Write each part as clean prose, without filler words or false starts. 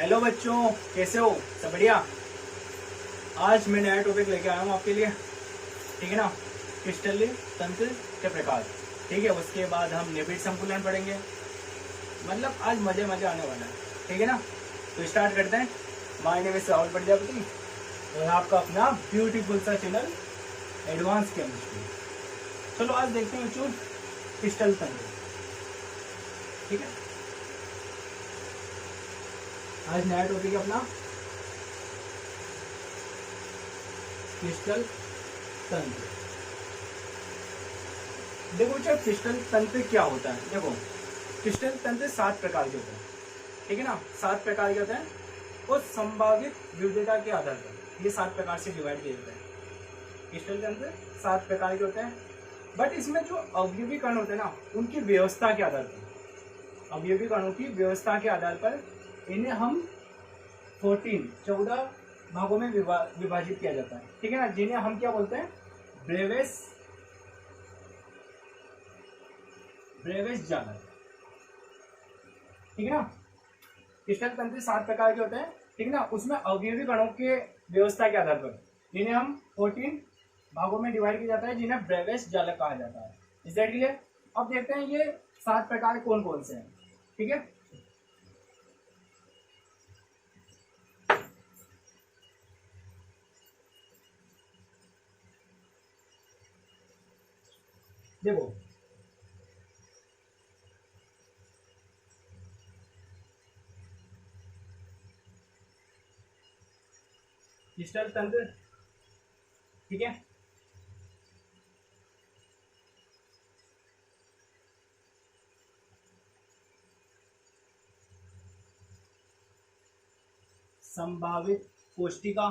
Hello बच्चों, कैसे हो? सब बढ़िया। आज मैं नया टॉपिक लेके आया हूँ आपके लिए, ठीक है ना। क्रिस्टलीय तंत्र के प्रकार, ठीक है। उसके बाद हम निबिड़ संकुलन पढ़ेंगे। मतलब आज मजे मजे आने वाला है, ठीक है ना। तो स्टार्ट करते हैं। My name is Rahul Prajapati और आपका अपना ब्यूटीफुल सा चैनल एडवांस केमिस्ट्री। चलो आज देखते हैं बच्चों क्रिस्टल तंत्र, ठीक है। आज नया टॉपिक है अपना क्रिस्टल तंत्र। देखो बच्चों, क्रिस्टल तंत्र क्या होता है। देखो, क्रिस्टल तंत्र 7 प्रकार के होते हैं, ठीक है ना। 7 प्रकार के होते हैं और संभावित विविधता के आधार पर ये 7 प्रकार से डिवाइड किए जाते हैं। क्रिस्टल तंत्र 7 प्रकार के होते हैं, बट इसमें जो अवयवी कण होते हैं ना, उनकी व्यवस्था के आधार पर, अवयवी कणों की व्यवस्था के आधार पर इन्हें हम 14 भागों में विभाजित किया जाता है, ठीक है ना। जिन्हें हम क्या बोलते हैं, ब्रेवेस जालक, ठीक है ना। क्रिस्टल तंत्र 7 प्रकार के होते हैं, ठीक है ना। उसमें अवयवी कणों के व्यवस्था के आधार पर इन्हें हम 14 भागों में डिवाइड किया जाता है, जिन्हें ब्रेवेस जालक कहा जाता है। इस दैट क्लियर। अब देखते हैं ये 7 प्रकार कौन कौन से हैं, ठीक है। देखो, क्रिस्टल तंत्र, ठीक है। संभावित कोष्टिका,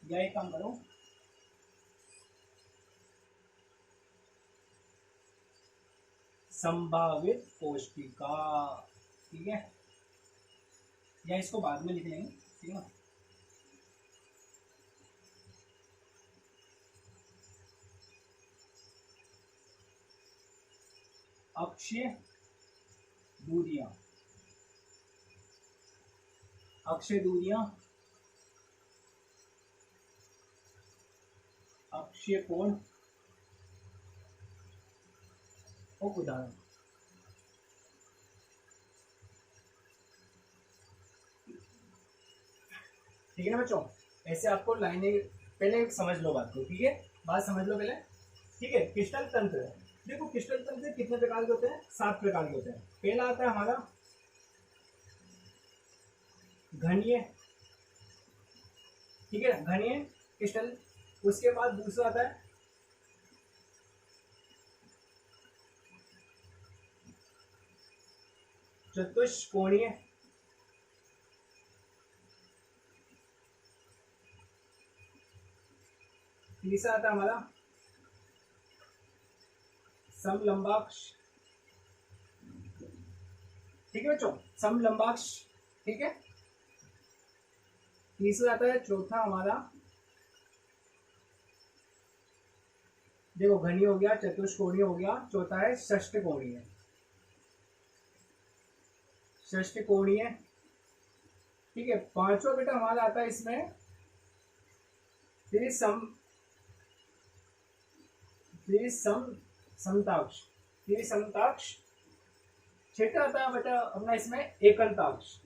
या एक काम करो, संभावित कोष्टिका, ठीक है। या इसको बाद में लिख लेंगे, ठीक है। अक्षीय दूरियां, अक्षीय दूरियां, अक्षीय कोण और उदाहरण, ठीक है ना बच्चों। ऐसे आपको लाइनें पहले समझ लो बात को, ठीक है। बात समझ लो पहले, ठीक है। क्रिस्टल तंत्र, देखो क्रिस्टल तंत्र कितने प्रकार के होते हैं? 7 प्रकार के होते हैं। पहला आता है हमारा घनीय, ठीक है, घनीय क्रिस्टल। उसके बाद दूसरा आता है चतुष्कोणीय, तीसरा आता है हमारा समलंबाक्ष, ठीक है बच्चों, समलंबाक्ष, ठीक है। तीसरा आता है, चौथा हमारा, देखो घनी हो गया, चतुष्कोणीय हो गया, चौथा है षष्ठकोणीय, षष्ठकोणीय, ठीक है। पांचवा बेटा हमारा आता है इसमें समताक्ष, समताक्ष। छठा आता है बेटा अपना इसमें एकंताक्ष,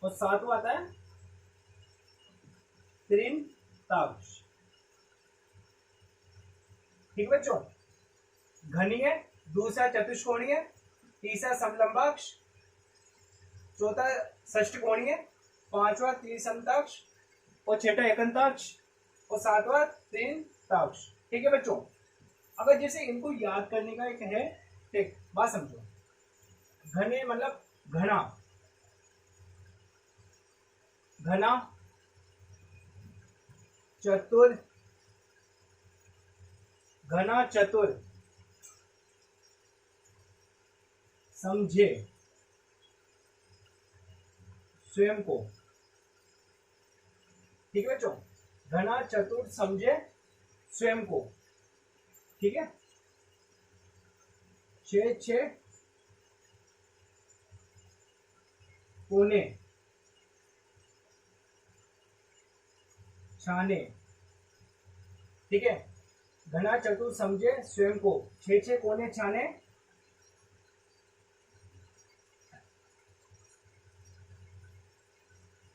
और सातवां आता है त्रिनताक्ष, ठीक है बच्चों। घनीय, दूसरा चतुष्कोणीय, तीसरा समलंबाक्ष, चौथा षष्ठकोणीय, पांचवा त्रिसमताक्ष और छठा एकंताक्ष और सातवां त्रिनताक्ष, ठीक है बच्चों। अगर जैसे इनको याद करने का एक है, ठीक, बात समझो। घने मतलब घना, घना, चतुर, घना चतुर, समझे स्वयं को, ठीक है बच्चों। घना चतुर समझे स्वयं को, ठीक है। 6 कोने छाने, ठीक है। घना चतुर समझे स्वयं को, 6 कोने छाने,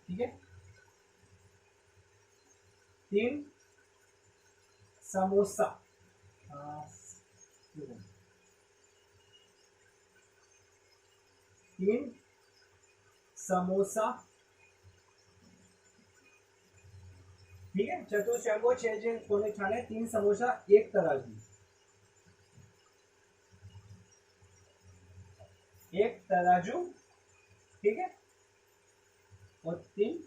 ठीक है। 3 समोसा, 3 समोसा, ठीक है। चतुर स्वयं को 6 कोने छाने, 3 समोसा, 1 तराजू, 1 तराजू, ठीक है। और 3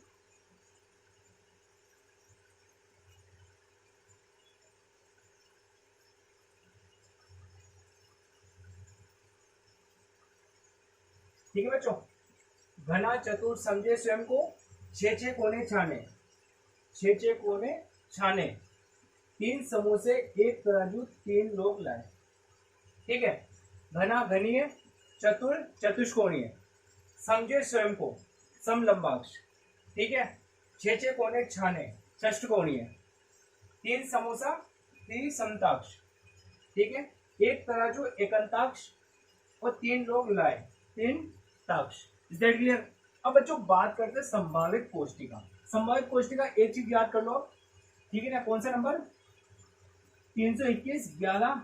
ठीक है बच्चों। घना चतुर समझे स्वयं को, 6 कोने छाने, 6 कोने छाने, 3 समोसे, 1 तराजू, 3 लोग लाए, ठीक है। घना घनीय, चतुर चतुष्कोणीय, समझे स्वयं को समलंबाक्ष, ठीक है। 6 कोने छाने षष्ठकोणीय, 3 समोसा त्रिसमताक्ष, ठीक है। 1 तराजू एकंताक्ष और 3 लोग लाए तीन ताक्ष। Is that clear? अब बच्चों बात करते हैं संभावित कोष्टिका। संभावित कोष्टिका एक चीज याद कर लो, ठीक है ना। कौन सा नंबर? 321 11,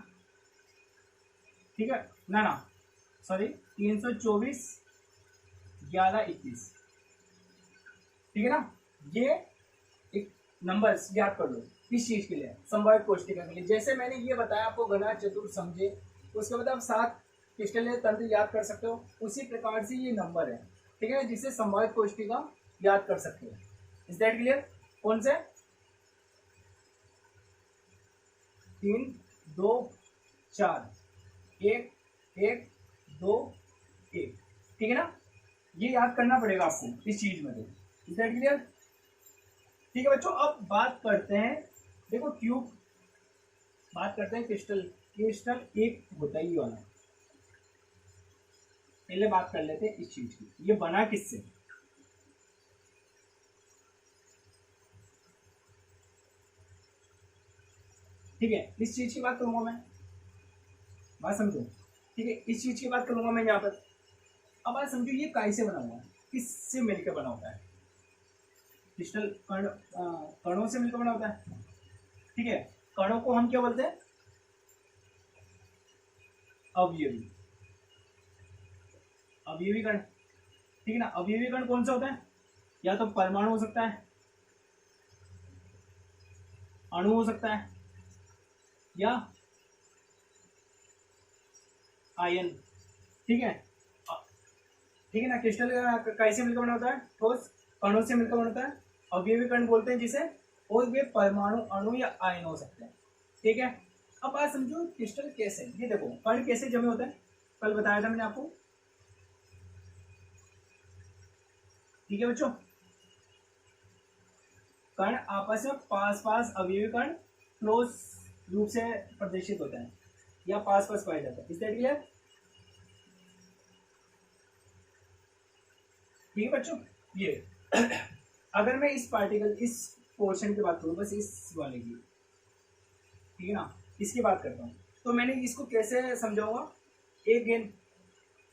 ठीक है ना सॉरी 324 11 21, ठीक है ना। ये एक नंबर याद कर लो किस चीज के लिए? संभावित कोष्टिका के लिए। जैसे मैंने ये बताया आपको घना चतुर समझे, उसके बाद आप 7 क्रिस्टल तंत्र याद कर सकते हो, उसी प्रकार से ये नंबर है, ठीक है, जिससे संभावित कोष्टिका याद कर सकते हो। Is that clear? कौन से? 3 2 4 1 1 2 1, ठीक है ना। ये याद करना पड़ेगा आपको इस चीज में। Is that clear? ठीक है बच्चों, अब बात करते हैं, देखो ट्यूब, बात करते हैं क्रिस्टल। क्रिस्टल एक होता है ये वाला, पहले बात कर लेते हैं इस चीज की। ये बना किससे? ठीक है, इस चीज की बात करूंगा मैं, बात समझो, ठीक है, इस चीज की बात करूंगा मैं यहाँ पर। अब बात समझो, ये कैसे बना हुआ है, किससे मिलकर बना होता है? क्रिस्टल कण, कणों से मिलकर बना होता है, ठीक है। कणों को हम क्या बोलते हैं? अवयवी, अवयवी कण, ठीक है ना। अवयवी कण कौन सा होता है? या तो परमाणु हो सकता है, अणु हो सकता है, या आयन, ठीक है। ठीक है ना। क्रिस्टल कैसे मिलकर बना होता है? ठोस कणों से मिलकर बना होता है, अवयवी कण बोलते हैं जिसे, और वे परमाणु, अणु या आयन हो सकते हैं, ठीक है। अब बात समझो क्रिस्टल कैसे, ये देखो कण कैसे जमे होते हैं, कल बताया था मैंने आपको, ठीक है बच्चों। कण आपस में पास पास, अवयवी कण क्लोज रूप से प्रदर्शित होते हैं या पास पास पाए जाते हैं। Is that clear? ठीक है बच्चों। ये अगर मैं इस पार्टिकल, इस पोर्शन की बात करूं, बस इस वाले की, ठीक है ना, इसकी बात करता हूँ, तो मैंने इसको कैसे समझाऊंगा? एक गेंद,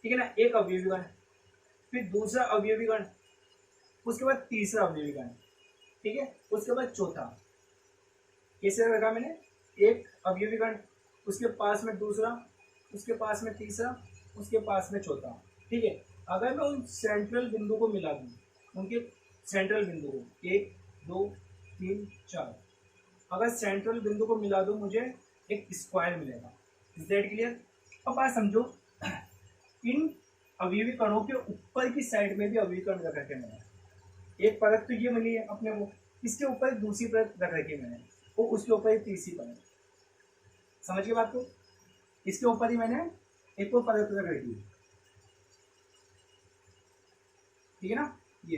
ठीक है ना, एक अवयवी कण, फिर दूसरा अवयवी कण, उसके बाद तीसरा अवयवी कण, ठीक है, उसके बाद चौथा। कैसे रखा मैंने? एक अवयवी कण, उसके पास में दूसरा, उसके पास में तीसरा, उसके पास में चौथा, ठीक है। अगर मैं उन सेंट्रल बिंदु को मिला दूं, उनके सेंट्रल बिंदु को 1 2 3 4, अगर सेंट्रल बिंदु को मिला दूं, मुझे एक स्क्वायर मिलेगा। Is that clear? अब बात समझो, इन अवयवी कणों के ऊपर की साइड में भी अवयवी कण रख रखे मैंने। एक परत तो ये मिली है अपने को, इसके ऊपर दूसरी परत रख रखी है मैंने, और उसके ऊपर एक तीसरी परत। समझ के बात को? इसके ऊपर ही मैंने एक और परत रख रखी है, ठीक है ना। ये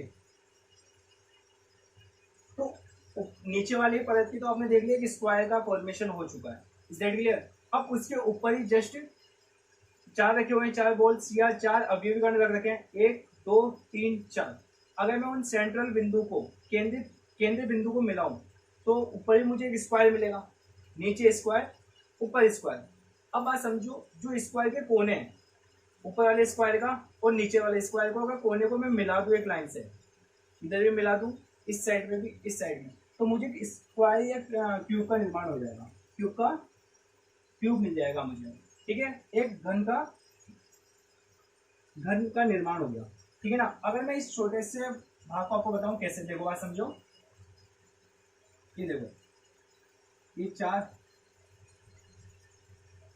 तो नीचे वाली परत की तो आपने देख लिया कि स्क्वायर का फॉर्मेशन हो चुका है, इज दैट क्लियर। अब उसके ऊपर ही जस्ट चार रखे हुए हैं, चार बॉल्स या चार अवयवी कण रख रखे हैं, 1 2 3 4। अगर मैं उन सेंट्रल बिंदु को केंद्र बिंदु को मिलाऊं तो ऊपर ही मुझे एक स्क्वायर मिलेगा, नीचे स्क्वायर ऊपर स्क्वायर। अब बात समझो, जो स्क्वायर के कोने हैं, ऊपर वाले स्क्वायर का और नीचे वाले स्क्वायर को अगर कोने को मैं मिला दूं एक लाइन से, इधर भी मिला दूं, इस साइड में भी इस साइड में, तो मुझे स्क्वायर या क्यूब का निर्माण हो जाएगा, क्यूब मिल जाएगा मुझे। ठीक है, एक घन का निर्माण हो गया। ठीक है ना। अगर मैं इस छोटे से भाग को आपको बताऊं कैसे, देखो बात समझो, ये देखो ये चार,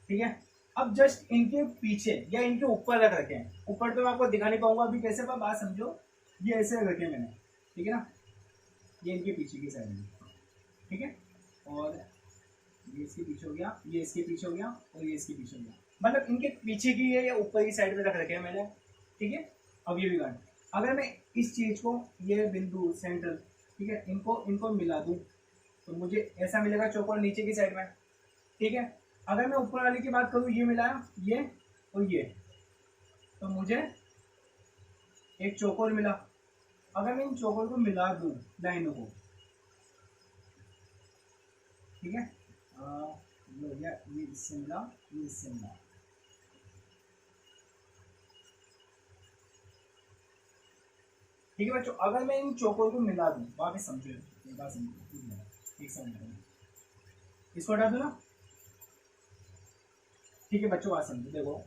ठीक है। अब जस्ट इनके पीछे या इनके ऊपर रख रखे हैं, ऊपर तो मैं आपको दिखा नहीं पाऊंगा अभी कैसे, पर बात समझो, ये ऐसे रख रखे मैंने, ठीक है ना, ये इनके पीछे की साइड में, ठीक है, और ये इसके पीछे हो गया, ये इसके पीछे हो गया, और ये इसके पीछे हो गया, मतलब इनके पीछे की है या ऊपर की साइड में रख रखे हैं मैंने। ठीक है, अब ये भी गांठ, अगर मैं इस चीज को, ये बिंदु सेंट्रल, ठीक है, इनको मिला दूं तो मुझे ऐसा मिलेगा चौकोर नीचे की साइड में। ठीक है, अगर मैं ऊपर वाले की बात करूं, ये मिलाया, ये और ये, तो मुझे एक चौकोर मिला। अगर मैं इन चौकोर को मिला दूं लाइनों को, ठीक है, ये हो गया, ये इससे मिला, ये इससे मिला, ठीक है बच्चों। अगर मैं इन चौकोर को मिला दूं, वापस समझो, एक बात समझो, एक समझो, इसको हटा दो ना, ठीक है बच्चों, बात समझो, देखो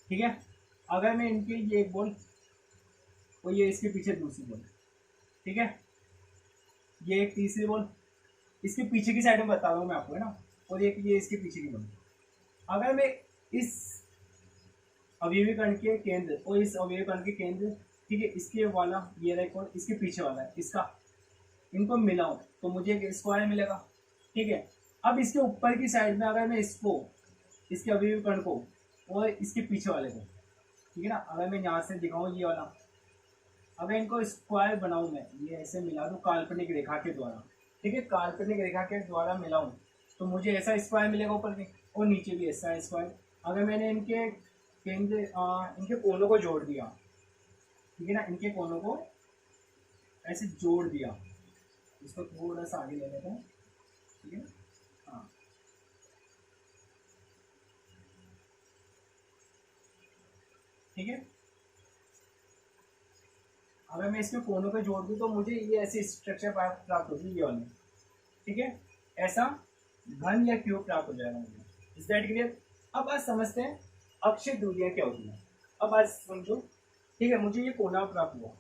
ठीक है, अगर मैं इनके ये एक बॉल और ये इसके पीछे दूसरी बॉल, ठीक है, ये एक तीसरी बॉल, इसके पीछे की साइड में बता रहा हूँ मैं आपको, है ना, और एक ये इसके पीछे की बॉल। अगर मैं इस अवयवी कण के केंद्र और इस अवयवी कण के केंद्र, ठीक है, इसके वाला ये रहा और इसके पीछे वाला है इसका, इनको मिलाऊं तो मुझे एक स्क्वायर मिलेगा। ठीक है, अब इसके ऊपर की साइड में अगर मैं इसको, इसके अवयवी कण को और इसके पीछे वाले को, ठीक है ना, अगर मैं यहाँ से दिखाऊं ये वाला, अगर इनको स्क्वायर बनाऊं मैं, ये ऐसे मिला दूं काल्पनिक रेखा के द्वारा, ठीक है, काल्पनिक रेखा के द्वारा मिलाऊं तो मुझे ऐसा स्क्वायर मिलेगा ऊपर भी और नीचे भी ऐसा स्क्वायर। अगर मैंने इनके केंद्र इनके कोनों को जोड़ दिया, ठीक है ना, इनके कोनों को ऐसे जोड़ दिया, इसको थोड़ा सा आगे ले लेते हैं, ठीक है, हाँ, ठीक है, अगर मैं इसके कोनों पे जोड़ दूं तो मुझे ये ऐसी स्ट्रक्चर प्राप्त होगी, ये वाली, ठीक है, ऐसा घन या क्यूब प्राप्त हो जाएगा मुझे, इज दैट क्लियर। अब आज समझते हैं अक्षय दूरियां क्या होती हैं। अब आज समझो, ठीक है, मुझे ये कोना प्राप्त हुआ,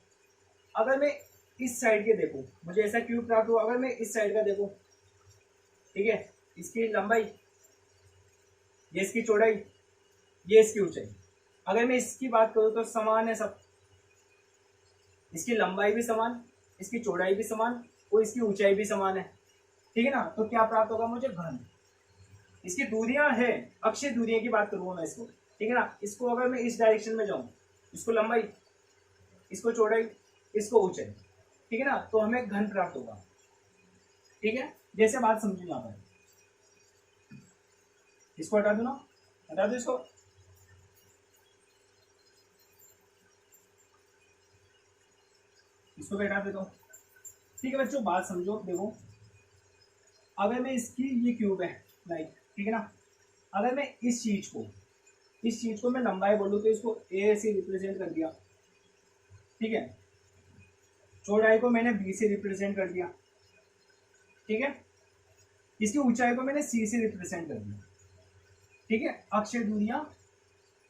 अगर मैं इस साइड के देखूं मुझे ऐसा क्यूब प्राप्त हुआ, अगर मैं इस साइड का देखूं, ठीक है, इसकी लंबाई, ये इसकी चौड़ाई, ये इसकी ऊंचाई, अगर मैं इसकी बात करूं तो समान है सब, इसकी लंबाई भी समान, इसकी चौड़ाई भी समान और इसकी ऊंचाई भी समान है, ठीक है ना, तो क्या प्राप्त होगा मुझे, घन। इसकी दूरियां है, अक्षय दूरियां की बात करूंगा मैं इसको, ठीक है ना, इसको अगर मैं इस डायरेक्शन में जाऊं, इसको लंबाई, इसको चौड़ाई, इसको ऊंचाई, ठीक है ना, तो हमें घन प्राप्त होगा। ठीक है, जैसे बात समझो यहाँ पर, इसको हटा दो ना, हटा दो इसको भी हटा देता हूँ। ठीक है बच्चों, बात समझो, देखो अगर मैं इसकी, ये क्यूब है लाइक, ठीक है ना, अगर मैं इस चीज को मैं लंबाई बोलूँ तो इसको ए से रिप्रेजेंट कर दिया, ठीक है, चौड़ाई को मैंने बी से रिप्रेजेंट कर दिया, ठीक है, इसकी ऊंचाई को मैंने सी से रिप्रेजेंट कर दिया, ठीक है, अक्षय दूरियां,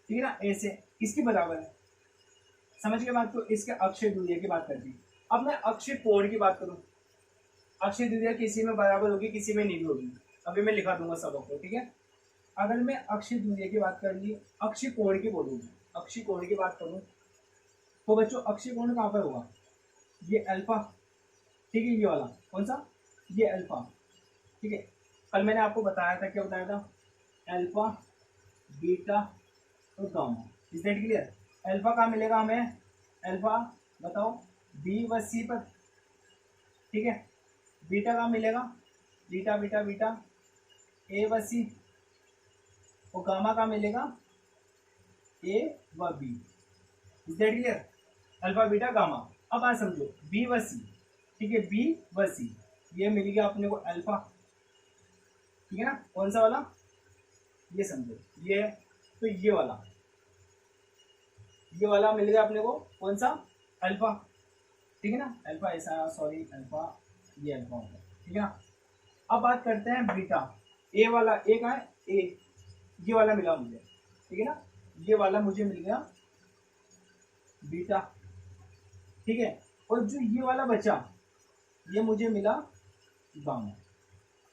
ठीक है ना, ऐसे इसकी बराबर है, समझ के बात को, इसके अक्षय दूरिया की बात कर दी। अब मैं अक्षय कोण की बात करूं, अक्षय दूरिया किसी में बराबर होगी किसी में नहीं होगी, अभी मैं लिखा दूंगा सबक को, ठीक है। अगर मैं अक्षय दूरिया की बात कर ली, अक्षय कोण की बोलूंगा, अक्षय कोण की बात करूं तो बच्चों अक्षय कोण कहां पर होगा, ये अल्फा, ठीक है, ये वाला कौन सा, ये अल्फा, ठीक है, कल मैंने आपको बताया था, क्या बताया था, अल्फा बीटा और gamma, is that clear. Alpha कहाँ मिलेगा हमें, अल्फा बताओ बी व सी पर, ठीक है। बीटा का मिलेगा बीटा बीटा बीटा ए व सी, और गामा का मिलेगा ए व B. Is that clear? Alpha beta gamma. अब आप समझो बी व सी, ठीक है, बी व सी ये मिल गया अपने को अल्फा, ठीक है ना। कौन सा वाला? ये समझो ये, तो ये वाला मिल गया अपने को, कौन सा? अल्फा, ठीक है ना। अल्फा ऐसा, सॉरी अल्फा, ये अल्फा होगा, ठीक है ना। अब बात करते हैं बीटा। ए वाला, ए का है ए, ये वाला मिला मुझे, ठीक है ना। ये वाला मुझे मिल गया बीटा, ठीक है। और जो ये वाला बचा ये मुझे मिला गामा।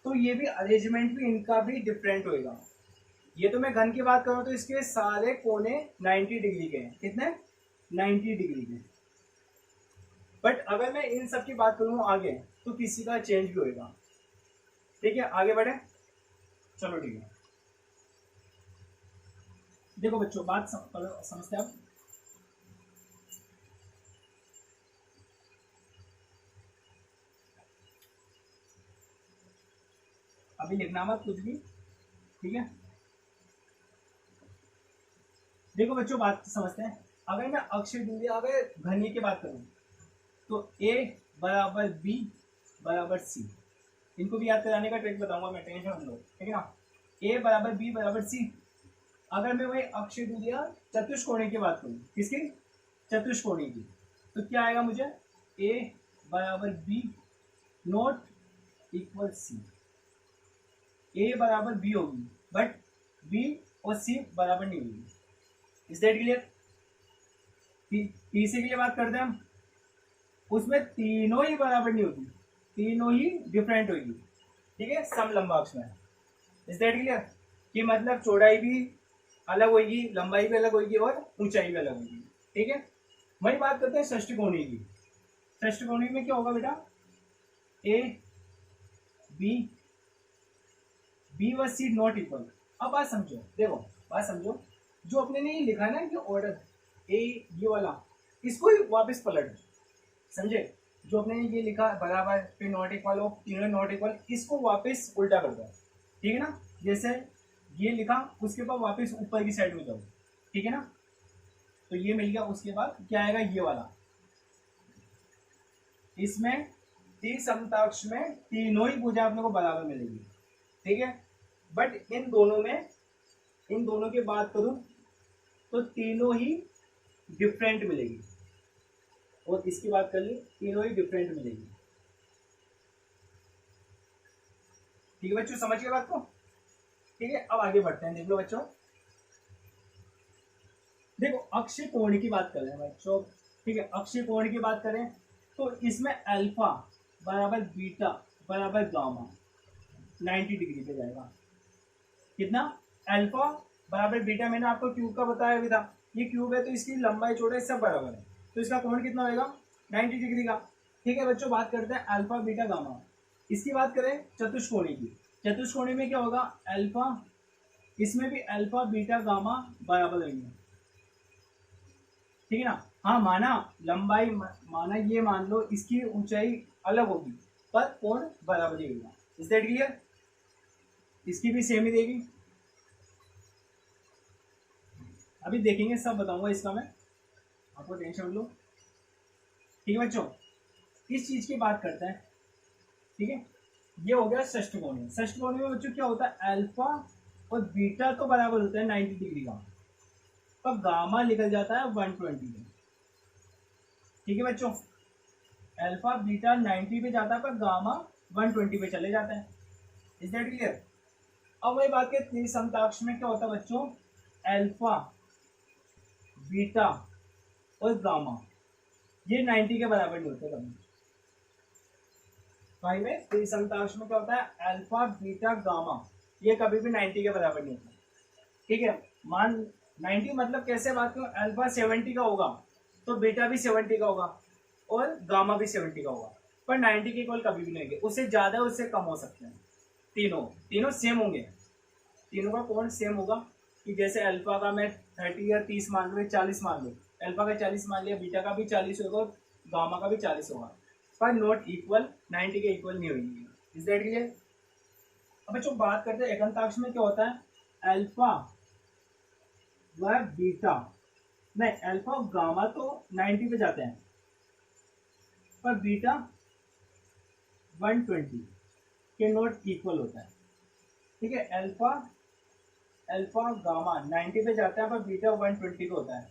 तो ये भी अरेंजमेंट भी इनका भी डिफरेंट होएगा। ये तो मैं घन की बात करूं तो इसके सारे कोने 90 डिग्री के हैं। कितने? 90 डिग्री के। बट अगर मैं इन सब की बात करूं आगे तो किसी का चेंज भी होएगा, ठीक है। आगे बढ़े, चलो ठीक है। देखो बच्चों बात समझते हैं आप। अभी लिखना मत कुछ भी, ठीक है। देखो बच्चों बात समझते हैं। अगर मैं अक्षय दूरी, अगर घनीय की बात करूं तो a बराबर b बराबर c, इनको भी याद कराने का ट्रिक बताऊंगा मैं, टेंशन मत लो, ठीक है ना। a बराबर b बराबर c। अगर मैं वही अक्षय दूरी चतुष्कोणीय की बात करूं, किसकी? चतुष्कोणीय की, तो क्या आएगा मुझे? a बराबर b not equal c। a बराबर b होगी बट b और c बराबर नहीं होगी। Is that clear? तीसरे के लिए बात करते हैं हम, उसमें तीनों ही बराबर नहीं होगी, तीनों ही डिफरेंट होगी, ठीक है, समलंबाक्ष में। Is that clear? कि मतलब चौड़ाई भी अलग होगी, लंबाई भी अलग होगी और ऊंचाई भी अलग होगी, ठीक है। वही बात करते हैं षष्ठकोणीय की। षष्ठकोणीय में क्या होगा बेटा? ए बी व सी नॉट इक्वल। अब बात समझो, देखो बात समझो, जो अपने ने लिखा है ना कि ऑर्डर ए, ये वाला, इसको ही वापस पलट, समझे? जो अपने ये लिखा बराबर फिर नॉट इक्वल और तीनों नॉट इक्वल, इसको वापस उल्टा कर दो, ठीक है ना। जैसे ये लिखा उसके बाद वापस ऊपर की साइड में जाओ, ठीक है ना। तो ये मिल गया, उसके बाद क्या आएगा? ये वाला। इसमें त्रिसमताक्ष में तीनों ही भुजा अपने को बराबर मिलेगी, ठीक है। बट इन दोनों की बात करूं तो तीनों ही डिफरेंट मिलेगी, और इसकी बात कर ली तीनों ही डिफरेंट मिलेगी, ठीक है बच्चों, समझ गए बात को? ठीक है, अब आगे बढ़ते हैं। देख लो बच्चों, देखो अक्षय कोण की बात करें बच्चों, ठीक है, अक्षय कोण की बात करें तो इसमें अल्फा बराबर बीटा बराबर गामा 90 डिग्री पे जाएगा। कितना? अल्फा बराबर बीटा, मैंने आपको क्यूब का बताया अभी था, ये क्यूब है तो इसकी लंबाई चौड़ाई सब बराबर है, तो इसका कोण कितना होगा? 90 डिग्री का, ठीक है बच्चों। बात करते हैं अल्फा बीटा गामा। इसकी बात करें चतुष्कोणीय की, चतुष्कोणीय में क्या होगा? अल्फा, इसमें भी अल्फा बीटा गामा बराबर रहेंगे, ठीक है ना। हाँ माना लंबाई, माना ये मान लो इसकी ऊंचाई अलग होगी पर कोण बराबर ही होगा। Is that clear? इसकी भी सेम ही देगी, अभी देखेंगे, सब बताऊंगा इसका मैं, आपको टेंशन मत लो, ठीक है बच्चों। इस चीज की बात करते हैं, ठीक है। ये हो गया षष्ठकोणीय। षष्ठकोणीय में बच्चों क्या होता है? अल्फा और बीटा तो बराबर होता है 90 डिग्री का, पर गामा निकल जाता है 120 पे, ठीक है बच्चों। अल्फा बीटा 90 पे जाता है पर गामा 120 पे चले जाता है। Is that clear? अब वही बात के त्रिसमताक्ष में क्या होता है बच्चों? अल्फा बीटा और गामा ये 90 के बराबर नहीं होते कभी। भाई में त्रिसमताक्ष में क्या होता है? अल्फा बीटा गामा ये कभी भी 90 के बराबर नहीं होता, ठीक है। मान 90 मतलब कैसे बात करूं? अल्फा 70 का होगा तो बीटा भी 70 का होगा और गामा भी 70 का होगा, पर 90 के इक्वल कभी भी नहीं होंगे, उससे ज्यादा उससे कम हो सकते हैं। तीनों सेम होंगे, तीनों का कोण सेम होगा, कि जैसे अल्फा का मैं 30 या 30 मान लूँ, 40 मान लूँ, अल्फा का 40 मान लिया, बीटा का भी 40 होगा, गामा का भी 40 होगा, पर नॉट इक्वल, 90 के इक्वल नहीं होगी। Is that clear? अब बच्चों बात करते हैं एकंताक्ष में क्या होता है, अल्फा व बीटा, नहीं अल्फा और गामा तो 90 पे जाते हैं, पर बीटा 120 के नॉट इक्वल होता है। ठीक है, अल्फा अल्फा गामा 90 पे जाता है, पर बीटा 120 पे होता है।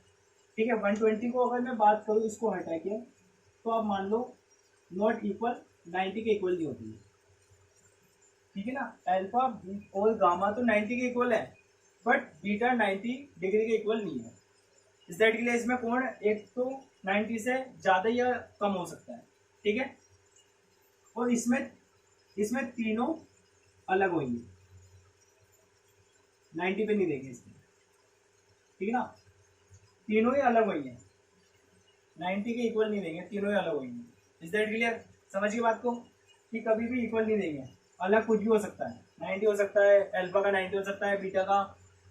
ठीक है, 120 को अगर मैं बात करूँ इसको हटा के, तो आप मान लो नॉट इक्वल 90 के इक्वल नहीं होती है। ठीक है ना, अल्फा और गामा तो 90 के इक्वल है, बट बीटा 90 डिग्री के इक्वल नहीं है। इस दैट के लिए इसमें कोण एक तो 90 से ज़्यादा या कम हो सकता है। ठीक है, और इसमें इसमें तीनों अलग होंगे, 90 पे नहीं देंगे इसमें। ठीक है ना, तीनों ही अलग होंगे, 90 के इक्वल नहीं देंगे, तीनों ही अलग होंगे। इस दैट क्लियर? समझ की बात को, कि कभी भी इक्वल नहीं देंगे, अलग कुछ भी हो सकता है। 90 हो सकता है, अल्फा का 90 हो सकता है, बीटा का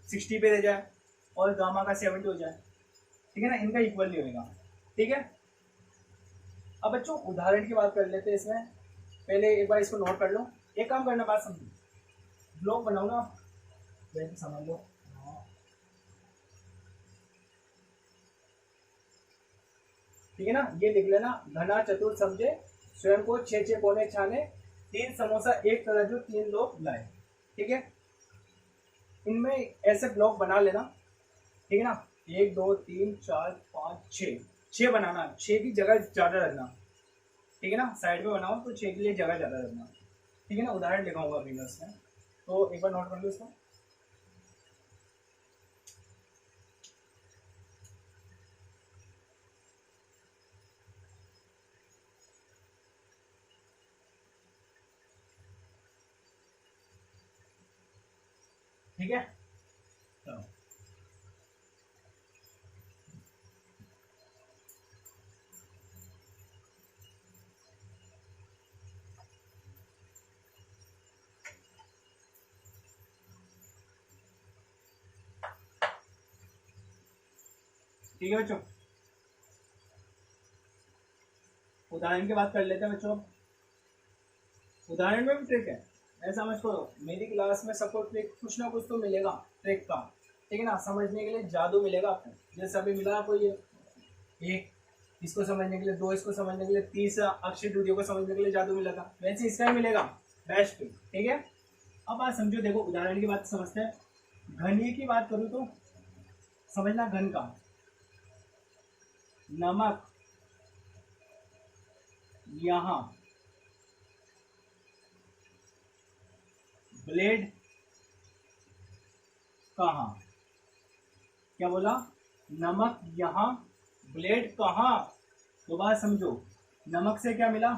60 पे दे जाए और गामा का 70 हो जाए। ठीक है ना, इनका इक्वल नहीं होगा। ठीक है, अब बच्चों उदाहरण की बात कर लेते हैं इसमें। पहले एक बार इसको नोट कर लो, एक काम करना, बात समझो, ब्लॉक बनाऊंगा वैसे समझ लो। ठीक है ना, ये लिख लेना, घना चतुर समझे स्वयं को, छे छे कोने छाने, 3 समोसा 1 तराजू 3 लोग लाए। ठीक है, इनमें ऐसे ब्लॉक बना लेना। ठीक है ना, 1 2 3 4 5 6, 6 बनाना, 6 की जगह ज्यादा रखना। ठीक है ना, साइड में बनाओ तो 6 के लिए जगह ज्यादा रखना। ठीक है ना, उदाहरण लिखाऊंगा अभी मैं उसमें, तो एक बार नोट कर लो इसको। ठीक है, चलो ठीक है बच्चों, उदाहरण की बात कर लेते हैं बच्चों। उदाहरण में भी ट्रिक है, ऐसा मत करो, मेरी क्लास में सबको ट्रिक कुछ ना कुछ तो मिलेगा ट्रिक का। ठीक है ना, समझने के लिए जादू मिलेगा आपको, जैसे अभी मिला आपको ये एक, इसको समझने के लिए 2, इसको समझने के लिए 30, अक्षय द्वितीय को समझने के लिए जादू मिलेगा, वैसे इसका ही मिलेगा बेस्ट। ठीक है, अब बात समझो, देखो उदाहरण की बात समझते हैं। घनी की बात करूँ तो समझना, घन का, नमक यहाँ, ब्लेड कहाँ, क्या बोला, नमक यहाँ ब्लेड कहाँ। तो बात समझो, नमक से क्या मिला,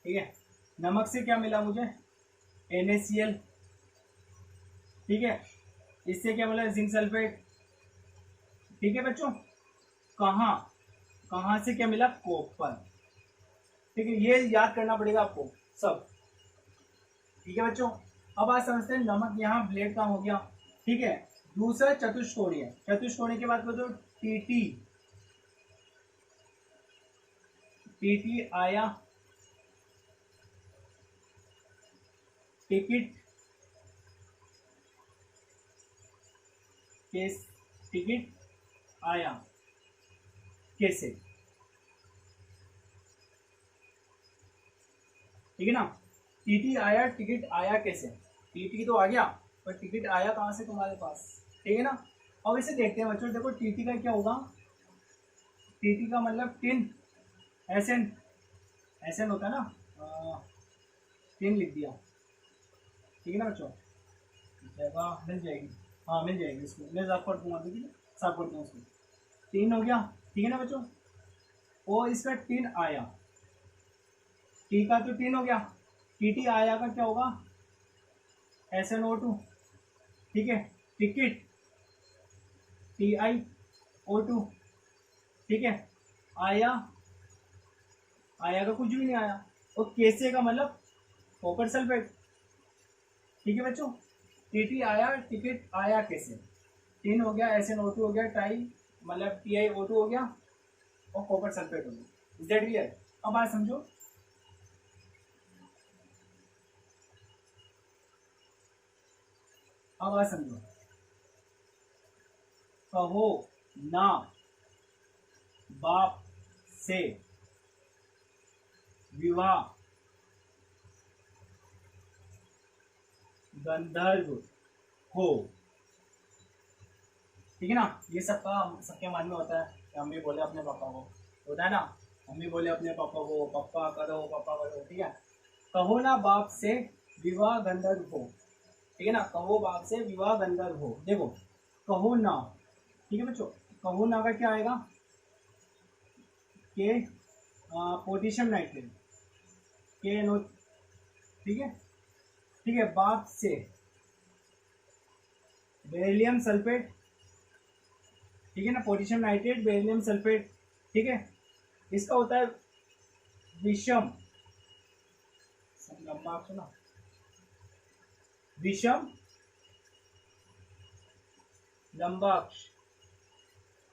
ठीक है, नमक से क्या मिला मुझे, NaCl। ठीक है, इससे क्या मिला, जिंक सल्फेट। ठीक है बच्चों, कहाँ, कहाँ से क्या मिला, कॉपर। ठीक है, ये याद करना पड़ेगा आपको सब। ठीक है बच्चों, अब आज समझते हैं, नमक यहाँ ब्लेड का हो गया। ठीक है, दूसरा चतुष्कोणीय, चतुष्कोणीय की बात करो, टीटी, टीटी आया, टिकट, केस, टिकट आया कैसे। ठीक है ना, टीटी आया, टिकट आया कैसे, टीटी तो आ गया, पर टिकट आया कहाँ से तुम्हारे पास। ठीक है ना, अब इसे देखते हैं बच्चों। देखो टीटी का क्या होगा, टीटी का मतलब टिन, एसएन, एसएन होता है ना, टिन लिख दिया। ठीक है ना बच्चों, जगह मिल जाएगी, हाँ मिल जाएगी, इसको मैं साफ कर दूंगा, ठीक है, साफ कर दूंगा इसको। टिन हो गया, ठीक है ना बच्चों, और इसका टिन आया, टी का तो टिन हो गया, टीटी आया का क्या होगा, SnO2। ठीक है, टिकट TiO2। ठीक है, आया, आया का कुछ भी नहीं आया, और कैसे का मतलब कॉपर सल्फेट। ठीक है बच्चों, टीटी आया, टिकट आया कैसे? टिन हो गया, SnO2 हो गया, टाई मतलब TiO2 हो गया और कॉपर सल्फेट हो गया। Is that clear? अब बात समझो, अब बात समझो। कहो ना बाप से विवाह गंधर्व हो, ठीक है ना? ये सबके मन में होता है कि मम्मी बोले अपने पापा को, होता है ना, मम्मी बोले अपने पापा को पापा करो, ठीक है। कहो ना बाप से विवाह गंधर्व हो, ठीक है ना, कहो बाप से विवाह गंधर्व हो। देखो कहो ना, ठीक है बच्चों, कहो ना का क्या आएगा के पोटेशियम नाइट्रेट के नो, ठीक है, ठीक है। बाप से बेरिलियम सल्फेट, ठीक है ना, पोटेशियम नाइट्रेट बेरिलियम सल्फेट, ठीक है। इसका होता है विषम, लंबा सुना, विषम लंबाक्ष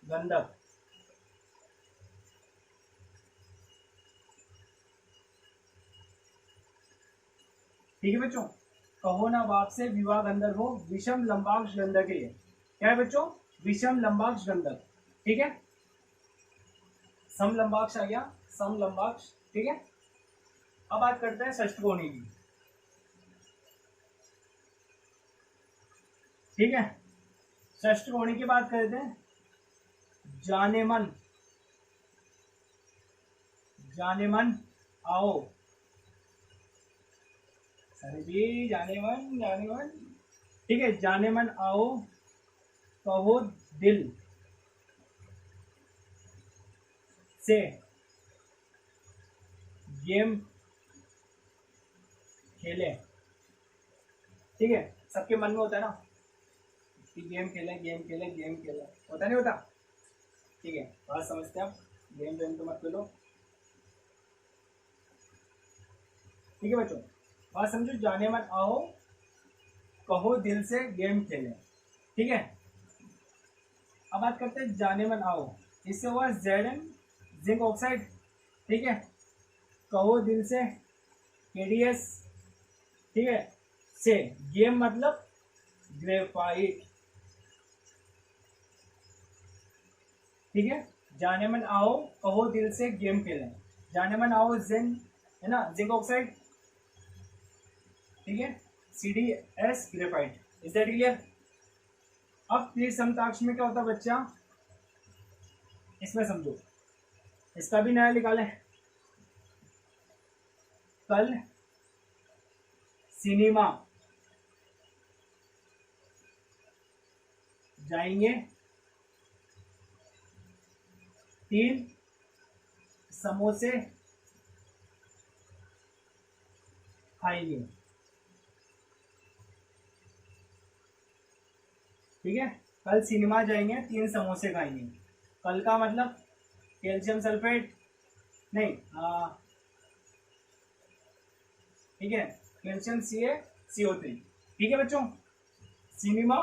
गंधक, ठीक है बच्चों। कहो ना बाप से विवाह गंधर्व हो, विषम लंबाक्ष गंधक है ये। क्या है बच्चों? विषम लंबाक्ष गंधक, ठीक है। सम लंबाक्ष आ गया, सम लंबाक्ष, ठीक है। अब बात करते हैं षष्ठकोणी की, ठीक है। षष्ठकोणी की बात करते हैं। जाने मन, जाने मन आओ, सर जी जाने मन, ठीक है। जाने मन आओ कहो दिल से गेम खेले, ठीक है। सबके मन में होता है ना कि गेम खेले गेम खेले गेम खेले, होता नहीं होता? ठीक है, बात समझते हैं आप, गेम वेम तो मत खेलो, ठीक है बच्चों। बात समझो, जाने मन आओ कहो दिल से गेम खेले, ठीक है। अब बात करते हैं जाने मन आओ, इससे हुआ Zn जिंक ऑक्साइड, ठीक है। कहो दिल से KDS, ठीक है, से गेम मतलब ग्रेफाइट, ठीक है। जाने मन आओ कहो दिल से गेम खेलें, जाने मन आओ जिन है ना, जिंक ऑक्साइड, ठीक है, CDS graphite. Is that clear? अब त्रिसमताक्ष में क्या होता है बच्चा, इसमें समझो, इसका भी नया निकालें। कल सिनेमा जाएंगे, 3 समोसे खाएंगे, ठीक है। कल सिनेमा जाएंगे, 3 समोसे खाएंगे। कल का मतलब कैल्शियम सल्फेट नहीं, ठीक है, कैल्शियम CaCO3, ठीक है बच्चों। सिनेमा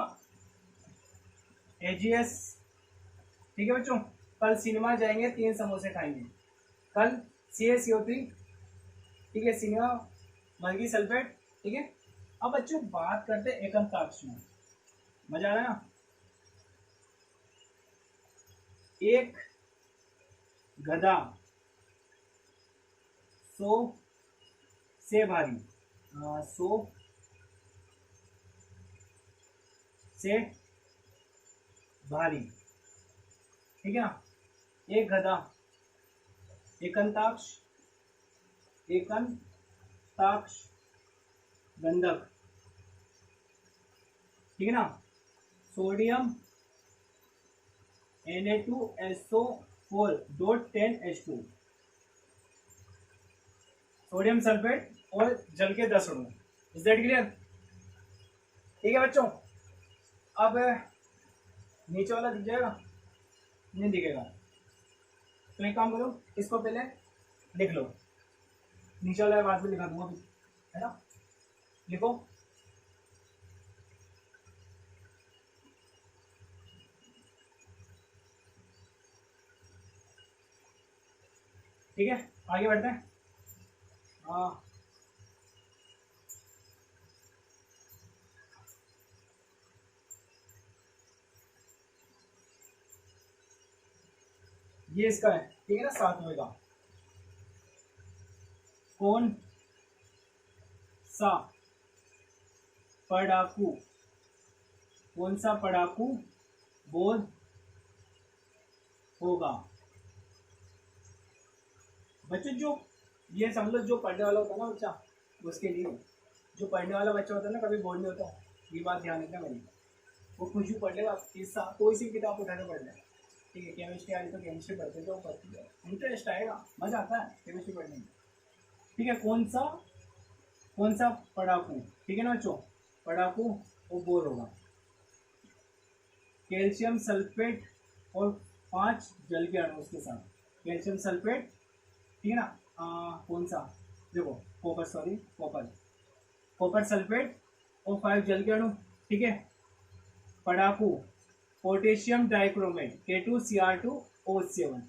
AgS, ठीक है बच्चों। कल सिनेमा जाएंगे, 3 समोसे खाएंगे, कल CaCO3, ठीक है, सिनेमा मर्गी सल्फेट, ठीक है। अब बच्चों बात करते हैं एकमताक्ष में, मजा आ रहा है ना। एक गधा 100 से भारी, 100 से भारी, ठीक है ना। एक गधा, एकंताक्ष, एकंताक्ष गंधक, ठीक है ना। सोडियम Na2SO4.10H2, सोडियम सल्फेट और जल के 10 अणु। Is that clear? ठीक है बच्चों। अब नीचे वाला दिख जाएगा, नहीं दिखेगा, तो एक काम करो, इसको पहले लिख लो, नीचे वाला बाद में लिखा दूंगा, है ना। लिखो ठीक है, आगे बढ़ते हैं। हाँ, ये इसका है, ठीक है ना, 7वें का। कौन सा पढ़ाकू, कौन सा पढ़ाकू बोध होगा। बच्चों जो ये समझ लो, जो पढ़ने वाला होता है ना बच्चा, उसके लिए, जो पढ़ने वाला बच्चा होता है ना, कभी बोर नहीं होता, ये बात ध्यान रखना मेरी। वो कुछ भी पढ़ लेगा, किस्सा कोई सी किताब उठा के पढ़ लेगा, ठीक है। केमिस्ट्री आ रही तो केमिस्ट्री पढ़ते तो पढ़ती है, इंटरेस्ट आएगा, मजा आता है केमिस्ट्री पढ़ने में, ठीक है। कौन सा पढ़ाकू, ठीक है ना बच्चों, पढ़ाकू वो बोर होगा। कैल्शियम सल्फेट और 5 जल के अणु उसके साथ, कैल्शियम सल्फेट, ठीक है ना। कौन सा, देखो कॉपर, सॉरी कॉपर सल्फेट और 5 जल के अणु, ठीक है। पढ़ाकू पोटेशियम डाइक्रोमेट K2Cr2O7,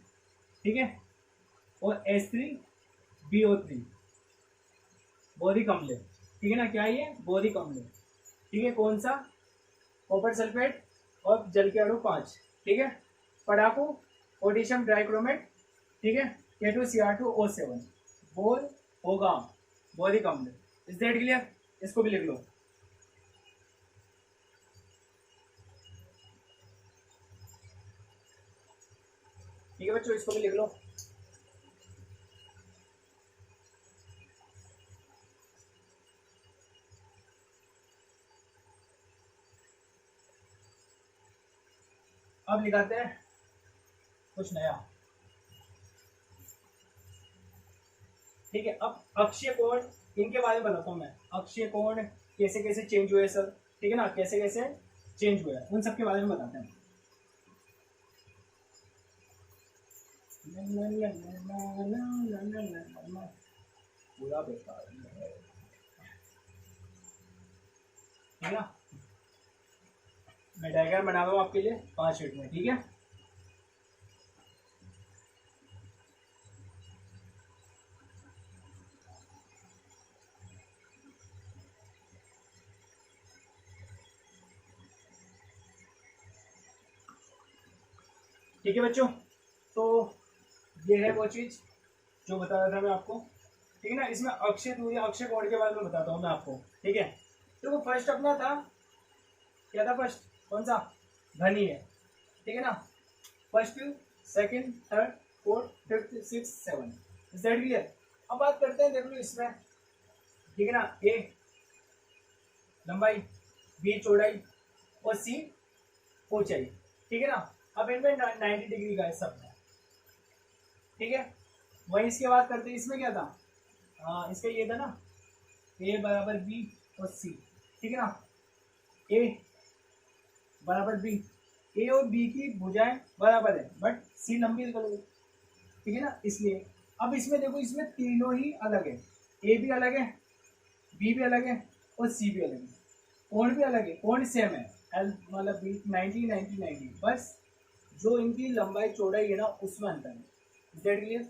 ठीक है, और H3BO3 बोरिक अम्ल, ठीक है ना। क्या ये बोरिक अम्ल, ठीक है। कौन सा, कॉपर सल्फेट और जल के अणु 5, ठीक है। पढ़ाकू पोटेशियम डाइक्रोमेट, ठीक है, K2Cr2O7 बोर होगा, बोरिक अम्ल। इज दैट क्लियर, इसको भी लिख लो। ठीक है बच्चों, इसको भी लिख लो। अब लिखाते हैं कुछ नया, ठीक है। अब अक्षय कोण, इनके बारे में बताता हूँ मैं। अक्षय कोण कैसे कैसे चेंज हुए सर, ठीक है ना, कैसे कैसे चेंज हुए, उन सब के बारे में बताते हैं। पूरा बेकार है, ठीक है ना। मैं डायग्राम बना रहा हूँ आपके लिए 5 मिनट में, ठीक है। ठीक है बच्चों, तो ये है वो चीज जो बता रहा था मैं आपको, ठीक है ना। इसमें अक्षय दूरी, अक्षय कोण के बारे में बताता हूँ मैं आपको, ठीक है। तो वो फर्स्ट अपना था, क्या था फर्स्ट, कौन सा, घनी है, ठीक है ना। First, second, third, fourth, fifth, six, seven, is that clear. अब बात करते हैं, देख लो इसमें, ठीक है ना। ए लंबाई, बी चौड़ाई और सी ऊंचाई, ठीक है ना। अब इनमें 90 डिग्री का है सब, ठीक है। वही इसके बात करते हैं, इसमें क्या था, इसका ये था ना, ए बराबर बी और सी, ठीक है ना। ए बराबर बी, ए और बी की भुजाएं बराबर है, बट सी लंबी निकल गई, ठीक है ना, इसलिए। अब इसमें देखो, इसमें तीनों ही अलग है, ए भी अलग है, बी भी अलग है और सी भी अलग है, कोण भी अलग है, कोण सेम है, एल मतलब बी 90 90 90, बस जो इनकी लंबाई चौड़ाई है ना, उसमें अंतर है, दैट क्लियर,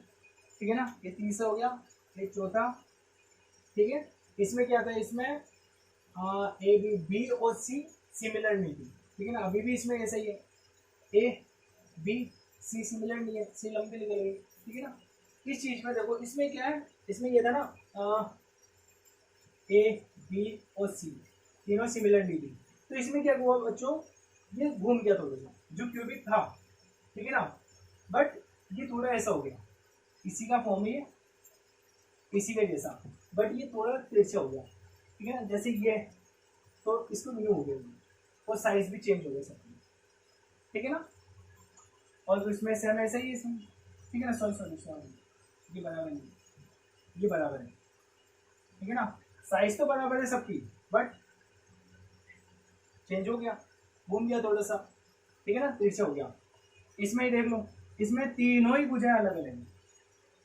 ठीक है ना। ये तीसरा हो गया, ये चौथा, ठीक है। इसमें क्या था, इसमें ए बी, बी और सी सिमिलर नहीं थी, ठीक है ना। अभी भी इसमें ऐसा ही है, ए बी सी सिमिलर नहीं है, सी लंबी निकल गई, ठीक है ना। इस चीज में देखो, इसमें क्या है, इसमें ये था ना, ए बी और सी तीनों सिमिलर नहीं थी, तो इसमें क्या हुआ बच्चों, ये घूम गया थोड़ा सा, जो क्यूबिक था, ठीक है ना, बट ये थोड़ा ऐसा हो गया, इसी का फॉर्म है, इसी का जैसा, बट ये थोड़ा तिरछा हो गया, ठीक है ना, जैसे ये, तो इसको न्यू हो गया और साइज भी चेंज हो गया सब, ठीक है ना। और इसमें सेम ऐसा ही है इसमें, ठीक है ना, सॉरी सॉरी सॉरी, ये बराबर नहीं, ये बराबर है, ठीक है ना। साइज तो बराबर है सबकी, बट चेंज हो गया, घूम गया थोड़ा सा, ठीक है ना, तिरछा हो गया। इसमें ही देख लो, इसमें तीनों ही भुजाएं अलग अलग है,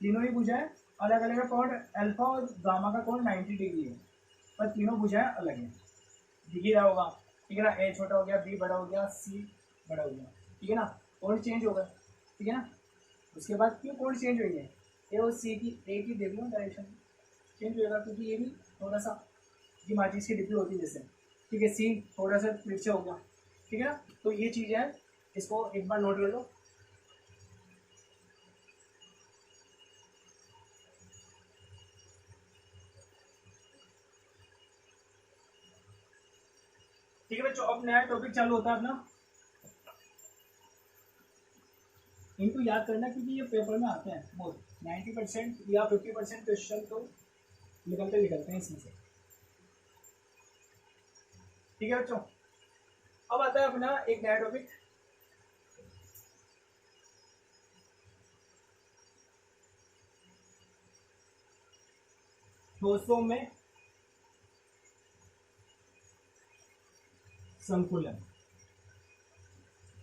तीनों ही भुजाएं अलग अलग है, कोण अल्फा और गामा का कोण 90 डिग्री है, पर तीनों भुजाएं अलग है, दिख ही रहा होगा, ठीक है ना। ए छोटा हो गया, बी बड़ा हो गया, सी बड़ा हो गया, ठीक है ना, कोण चेंज हो गया, ठीक है ना। उसके बाद क्यों कोण चेंज हुई है, ए और सी की एक ही देख लो डायरेक्शन चेंज होगा, क्योंकि ये भी थोड़ा सा ये माचिस की डिब्बी होती है जैसे, ठीक है, सी थोड़ा सा पीछे होगा, ठीक है ना। तो ये चीज़ है, इसको एक बार नोट कर लो। ठीक है बच्चों, अब नया टॉपिक चालू होता है अपना। इनको याद करना क्योंकि ये पेपर में आते हैं बहुत 90% या 50% क्वेश्चन तो निकलते हैं इसमें से। ठीक है बच्चों, अब आता है अपना एक नया टॉपिक, ठोसों में संकुलन।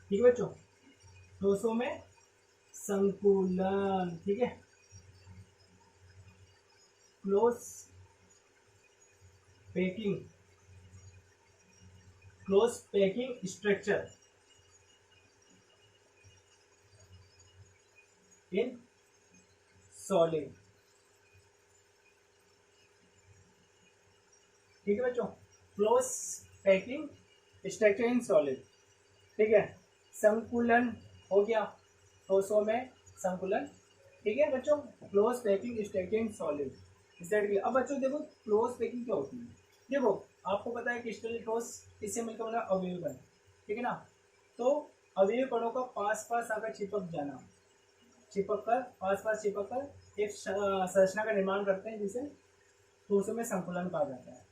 ठीक है बच्चों, ठोसों में संकुलन, ठीक है, close packing structure in solid. ठीक है बच्चों, close packing structure in solid, ठीक है, संकुलन हो गया, ठोसों में संकुलन। ठीक है बच्चों, close packing structure in solid. अब बच्चों देखो क्लोज पैकिंग क्या होती है। देखो आपको पता है क्रिस्टल ठोस इससे मिलकर बना अवयवी कण, ठीक है ना। तो अवयवी कणों का पास पास आकर चिपक जाना, चिपक कर पास पास चिपक कर एक संरचना का निर्माण करते हैं जिसे ठोसों में संकुलन कहा जाता है।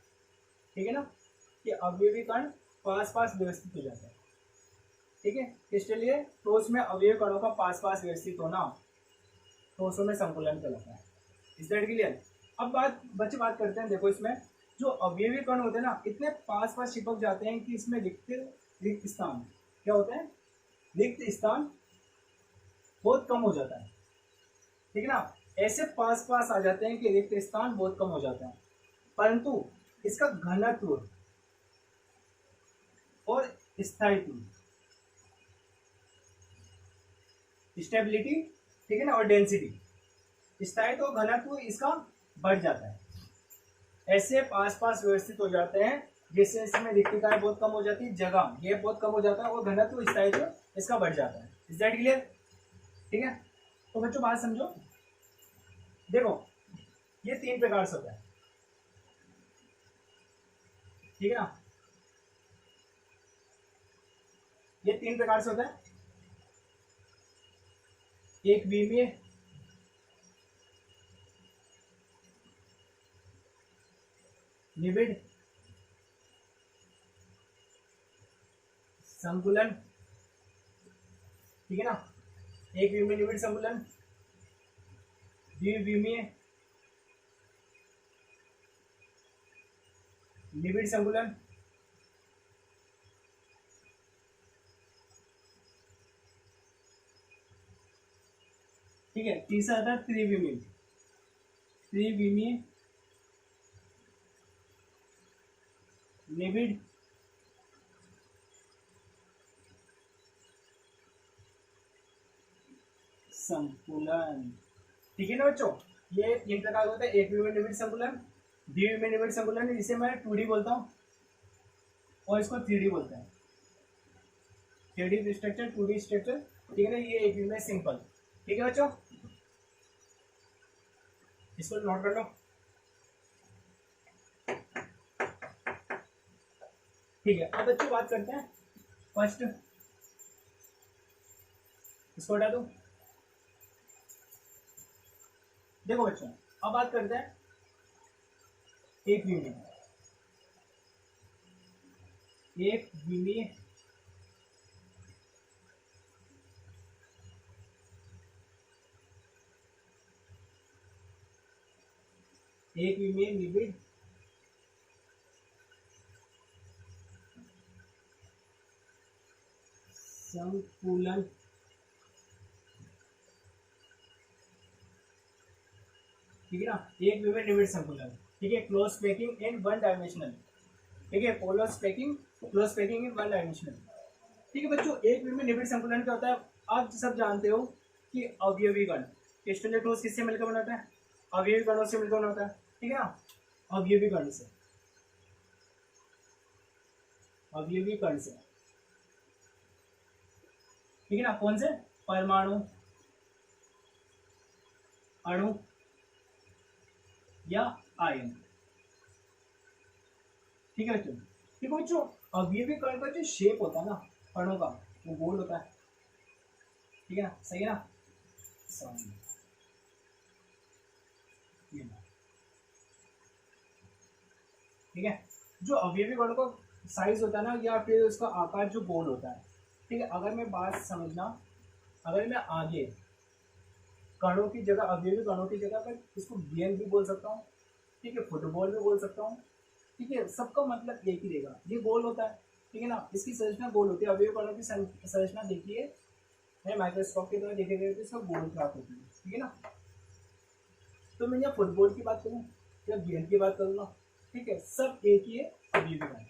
ठीक है ना, कि अवयवी कण पास पास व्यवस्थित हो जाता है। ठीक है, इसलिए ठोस में अवयवी कणों का पास पास व्यवस्थित होना ठोसों में संकुलन कहलाता है। Is that clear. अब बच्चे बात करते हैं, देखो इसमें जो अवयवी कण होते हैं ना इतने पास पास चिपक जाते हैं कि इसमें रिक्त स्थान क्या होते हैं, रिक्त स्थान बहुत कम हो जाता है। ठीक है ना, ऐसे पास पास आ जाते हैं कि रिक्त स्थान बहुत कम हो जाता है, परंतु इसका घनत्व और स्थायित्व, स्टेबिलिटी, ठीक है ना, और डेंसिटी, स्थायित्व और घनत्व इसका बढ़ जाता है। ऐसे पास पास व्यवस्थित हो जाते हैं जिससे इसमें रिक्तिकाएं बहुत कम हो जाती है, जगह ये बहुत कम हो जाता है और घनत्व स्थायित्व इसका बढ़ जाता है। Is that clear. ठीक है, तो बच्चों बात समझो, देखो ये 3 प्रकार से होता है, ठीक है ना, ये 3 प्रकार से होता है। एक विमीय, निबिड़ संकुलन, ठीक है ना, एक विमीय निबिड़ संकुलन, द्विविमीय निबिड़ संकुलन, ठीक है, तीसरा आता है त्रिविमीय निबिड़ संकुलन। ठीक है ना बच्चों, ये 3 प्रकार होता है, एक विमीय निबिड़ संकुलन, द्विविमीय निबिड़ संकुलन जिसे मैं 2D बोलता हूँ और इसको 3D बोलते हैं, 3D स्ट्रक्चर 2D स्ट्रक्चर, ठीक है ना, ये एक विमीय सिंपल। ठीक है बच्चों, इसको नोट कर लो। ठीक है, अब बच्चों बात करते हैं फर्स्ट, इसको हटा दो। देखो बच्चों अब बात करते हैं एक विमीय निबिड़ संकुलन। ठीक है ना, एक विमीय निबिड़ संकुलन, ठीक है, क्लोज पैकिंग इन 1 डायमेंशनल, ठीक है, क्लोज पैकिंग इन 1 डायमेंशनल। ठीक है बच्चों, एक विमीय निबिड़ संकुलन क्या होता है, आप सब जानते हो कि अवयवी कण, क्रिस्टल ठोस किससे मिलकर बनाता है? अवयवी कणों से मिलकर बनाता है, ठीक है ना, अवयवी कण से, अवयवी कण से, ठीक है ना, कौन से? परमाणु, अणु या आयन, ठीक है बच्चों। ठीक है बच्चों, अवयवी कण का जो शेप होता है ना कणों का, वो गोल होता है, ठीक है ना, सही है ना, ठीक है। जो अवयवी कणों का साइज होता है ना, या फिर उसका आकार जो गोल होता है, ठीक है। अगर मैं बात समझना, अगर मैं आगे कणों की जगह, अवयवी कणों की जगह पर इसको गेंद भी बोल सकता हूँ, ठीक है, फुटबॉल भी बोल सकता हूँ, ठीक है, सबका मतलब एक ही रहेगा, ये गोल होता है, ठीक है ना, इसकी संरचना गोल होती है, अवयवी कणों की संरचना देखिए है माइक्रोस्कोप के द्वारा देखे गए तो इसका गोल प्राप्त होती है, ठीक है ना। तो मैं यहाँ फुटबॉल की बात करूँ या गेंद की बात करूँगा, ठीक है, सब एक ही है, अवयवी कण,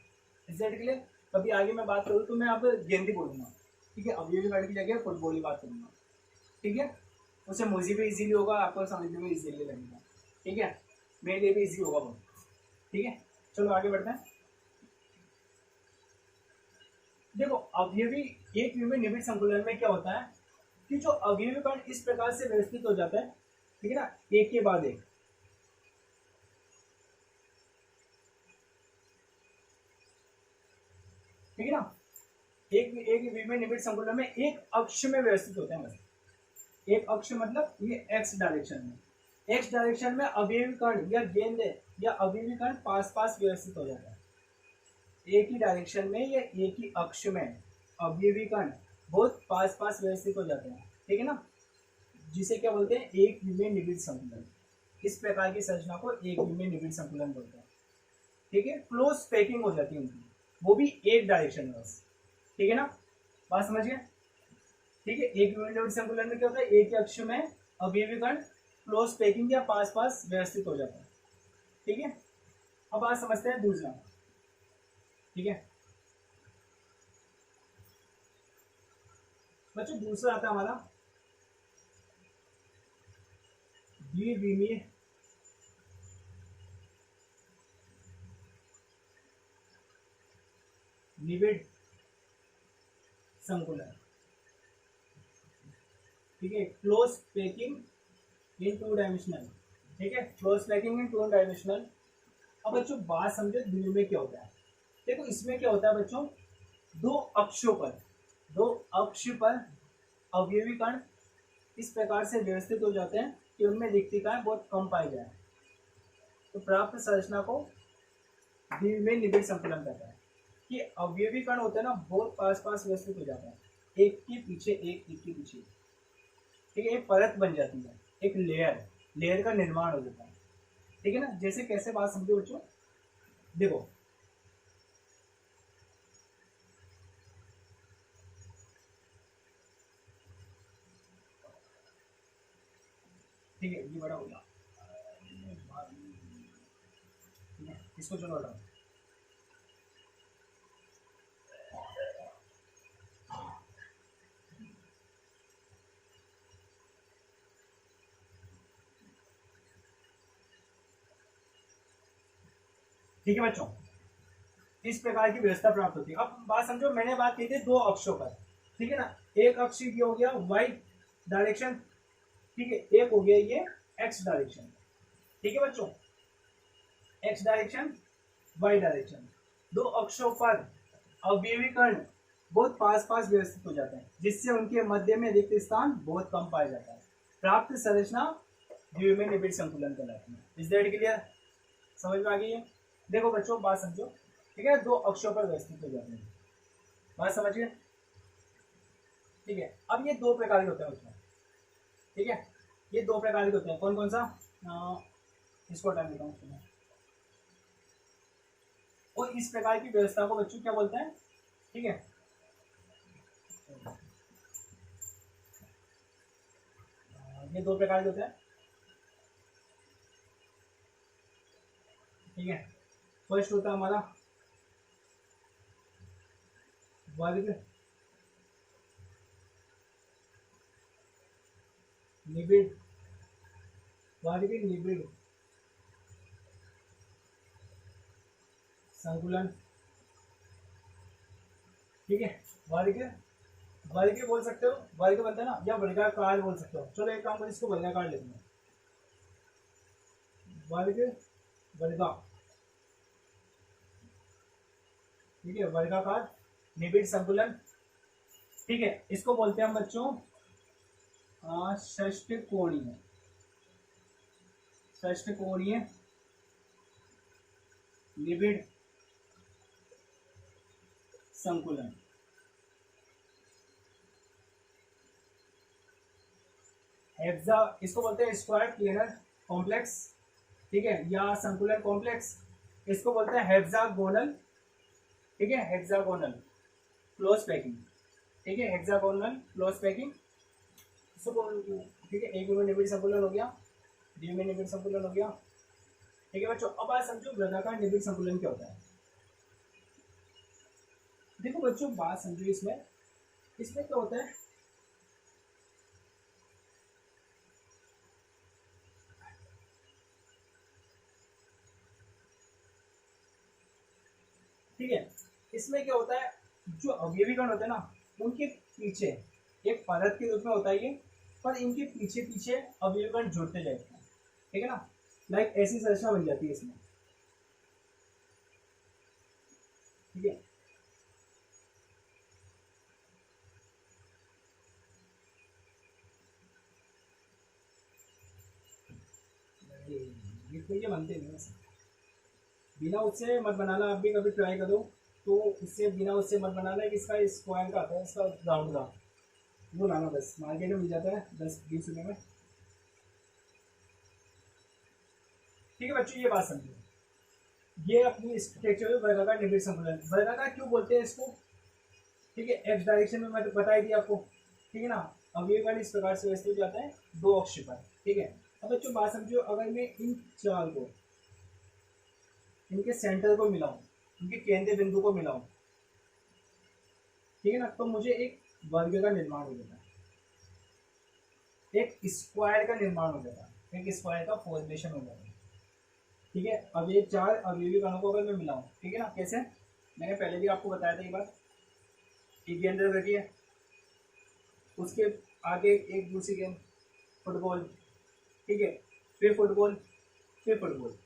एग्जैक्ट क्लियर। कभी आगे मैं बात करूँ तो मैं अब गेंद ही बोलूँगा, ठीक है, अवयवी कण की जगह फुटबॉल की बात करूँगा, ठीक है, उससे मुझे भी इजीली होगा, आपको समझने में इजीली लगेगा, ठीक है, मेरे लिए भी इजी होगा बहुत, ठीक है। चलो आगे बढ़ते हैं। देखो अवयवी एक विमीय निबिड़ संकुलन में क्या होता है कि जो अवयवी कण इस प्रकार से व्यवस्थित हो जाता है, ठीक है ना, एक के बाद एक, ठीक है ना, एक एक विमीय निबिड़ संकुलन में एक अक्ष में व्यवस्थित होते हैं, बस एक अक्ष मतलब ये एक्स डायरेक्शन में, एक्स डायरेक्शन में अवयवी कण या गेंद या अवयवी कण पास पास व्यवस्थित हो जाता है, एक ही डायरेक्शन में या एक ही अक्ष में अवयवी कण बहुत पास पास व्यवस्थित हो जाते हैं, ठीक है ना, जिसे क्या बोलते हैं? एक विमीय निबिड़ संकुलन। इस प्रकार की संरचना को एक विमीय निबिड़ संकुलन बोलते हैं, ठीक है। क्लोज पैकिंग हो जाती है उनकी, वो भी एक डायरेक्शन में बस, ठीक है ना, बात समझिए, ठीक है। एक विमीय निबिड़ संकुलन में क्या होता है? एक ही अक्ष में अवयवी कण क्लोज पैकिंग या पास पास व्यवस्थित हो जाता है, ठीक है। अब बात समझते हैं दूसरा, ठीक है बच्चों, दूसरा आता है हमारा द्विविमीय निबिड़ संकुलन, ठीक है, close packing in two dimensional, ठीक है, close packing in two dimensional. अब बच्चों बात समझो द्विविमीय में क्या होता है। देखो इसमें क्या होता है बच्चों, दो अक्षों पर, दो अक्ष पर अवयवी कण इस प्रकार से व्यवस्थित हो जाते हैं कि उनमें रिक्तिकाएं बहुत कम पाई जाए, तो प्राप्त संरचना को द्विविमीय निबिड़ संकुलन कहता है। कि अवयवी कण होते हैं ना, बहुत पास पास व्यवस्थित हो जाता है, एक के पीछे एक, एक के पीछे, ठीक है, एक परत बन जाती है, एक लेयर, लेयर का निर्माण हो जाता है, ठीक है ना। जैसे कैसे बात समझो बच्चों, देखो ठीक है, ये बड़ा होगा, ठीक है, इसको चलो हटाओ, ठीक है बच्चों, इस प्रकार की व्यवस्था प्राप्त होती है। अब बात समझो, मैंने बात की थी दो अक्षों पर, ठीक है ना, एक अक्ष ये हो गया वाई डायरेक्शन, ठीक है, एक हो गया ये एक्स डायरेक्शन, ठीक है बच्चों, एक्स डायरेक्शन वाई डायरेक्शन, दो अक्षों पर अवयवी कण बहुत पास पास व्यवस्थित हो जाते हैं, जिससे उनके मध्य में रिक्त स्थान बहुत कम पाया जाता है। प्राप्त संरचना द्विविमीय निबिड़ संकुलन कहलाती है। Is that clear? समझ में आ गई है? देखो बच्चों बात समझो, ठीक है, दो अक्षों पर व्यवस्थित हो जाते हैं, बात समझिए, ठीक है। अब ये दो प्रकार के होते हैं बच्चों, ठीक है, ये दो प्रकार के होते हैं, कौन कौन सा? इसको हटा देता हूँ, और इस प्रकार की व्यवस्था को बच्चों क्या बोलते हैं, ठीक है, ये दो प्रकार के होते हैं, ठीक है। फर्स्ट होता है हमारा वर्ग निबिड़ वर्ग निबिड़ संकुलन, ठीक है। वर्ग वर्ग बोल सकते हो, वर्ग बनता है ना, या वर्गाकार बोल सकते हो। चलो एक काम करो, इसको वर्गाकार लिख लो, वर्ग वर्गा, ठीक है, वर्गाकार निबिड़ संकुलन, ठीक है। इसको बोलते हैं हम बच्चों षष्ठकोणीय, षष्ठकोणीय निबिड़ संकुलन। हेक्सा, इसको बोलते हैं स्क्वायर प्लेनर कॉम्प्लेक्स, ठीक है, या संकुलन कॉम्प्लेक्स। इसको बोलते हैं हेक्सागोनल, ठीक है, हेक्सागोनल क्लोज पैकिंग, ठीक है, हेक्सागोनल क्लोज पैकिंग। इसको ठीक है, एक में निबिड़ संकुलन हो गया, डी में निबिड़ संकुलन हो गया, ठीक है बच्चों। अब आज समझो वर्गाकार निबिड़ संकुलन क्या होता है। देखो बच्चों बात समझो, इसमें इसमें क्या होता है, ठीक है, इसमें क्या होता है, जो अवयवी कण होते हैं ना, उनके पीछे एक परत के रूप में होता है ये, पर इनके पीछे पीछे अवयवी कण जुड़ते जाते हैं, ठीक है ना, लाइक ऐसी संरचना बन जाती है इसमें, ठीक है। ये बनते नहीं वैसे, बिना उससे मत बनाना, आप भी कभी ट्राई करो तो इससे बिना उससे मत बनाना। इसका स्क्वायर का आता है, इसका राउंड का वो लाना, बस मार्केट में मिल जाता है 10-20 रुपये में, ठीक है बच्चों। ये बात समझो, ये अपनी स्ट्रक्चर वर्गाकार निबिड़ संकुलन। वर्गाकार क्यों बोलते हैं इसको, ठीक है, एक्स डायरेक्शन में मैं बताई दी आपको, ठीक है ना। अब ये कण इस प्रकार से व्यवस्थित हो जाता है दो अक्ष पर, ठीक है। अब बच्चों बात समझो, अगर मैं इन चार को, इनके सेंटर को मिलाऊं, इनके केंद्र बिंदु को मिलाऊं, ठीक है ना, तो मुझे एक वर्ग का निर्माण हो जाता है, एक स्क्वायर का निर्माण हो जाता है, एक स्क्वायर का फॉर्मेशन हो जाता है, ठीक है। अब ये चार अवयवी कणों को अगर मैं मिलाऊं, ठीक है ना, कैसे, मैंने पहले भी आपको बताया था ये बात। एक गेंद रखी है, उसके आगे एक दूसरी गेंद, फुटबॉल, ठीक है, फिर फुटबॉल, फिर फुटबॉल,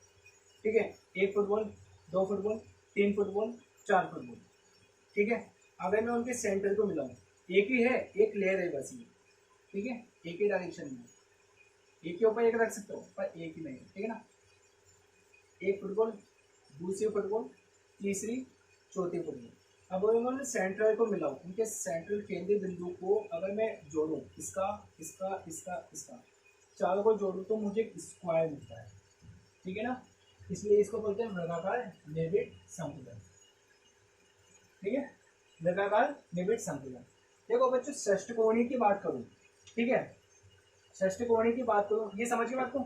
ठीक है, एक फुटबॉल, दो फुटबॉल, तीन फुटबॉल, चार फुटबॉल, ठीक है। अगर मैं उनके सेंटर को मिलाऊं, एक ही है, एक लेयर है बस ये, ठीक है, एक ही डायरेक्शन में, एक के ऊपर एक रख सकते हो पर एक ही नहीं, ठीक है ना। एक फुटबॉल, दूसरी फुटबॉल, तीसरी, चौथी फुटबॉल। अब उन्होंने सेंट्रल को मिलाऊं, उनके सेंट्रल केंद्रीय बिंदु को अगर मैं जोड़ूं, इसका इसका इसका इसका, चारों को जोड़ूं तो मुझे स्क्वायर मिलता है, ठीक है ना। इसलिए इसको बोलते हैं वर्गाकार निबिड़ संकुलन, ठीक है, वर्गाकार निबिड़ संकुलन। देखो बच्चों षष्ठकोणीय की बात करूं, ठीक है, षष्ठकोणीय की बात करूं, ये समझिए बात को,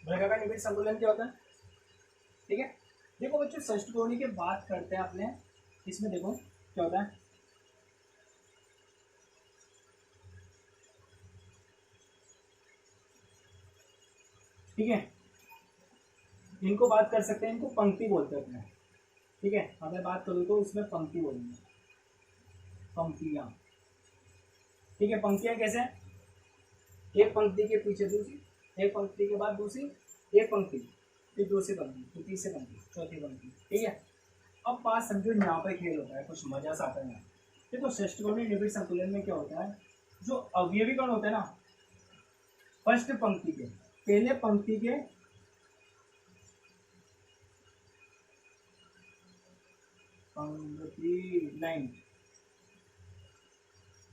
वर्गाकार निबिड़ संकुलन क्या होता है, ठीक है। देखो बच्चों षष्ठकोणीय की बात करते हैं अपने, इसमें देखो क्या होता है, ठीक है, इनको बात कर सकते हैं, इनको पंक्ति बोलते हैं अपने, ठीक है। अगर बात करूँ तो इसमें पंक्ति बोलेंगे, पंक्तियां, ठीक है। पंक्तियां कैसे, एक पंक्ति के पीछे दूसरी, एक पंक्ति के बाद दूसरी, एक पंक्ति, फिर दूसरी पंक्ति, फिर तीसरी पंक्ति, चौथी पंक्ति, ठीक है। अब बात समझो, यहाँ पर खेल होता है, कुछ मजा सा आता है। देखो षष्ठकोणीय निबिड़ संकुलन में क्या होता है, जो अवयवी कण होते हैं ना, फर्स्ट पंक्ति के, पहले पंक्ति के पंक्ति लाइन,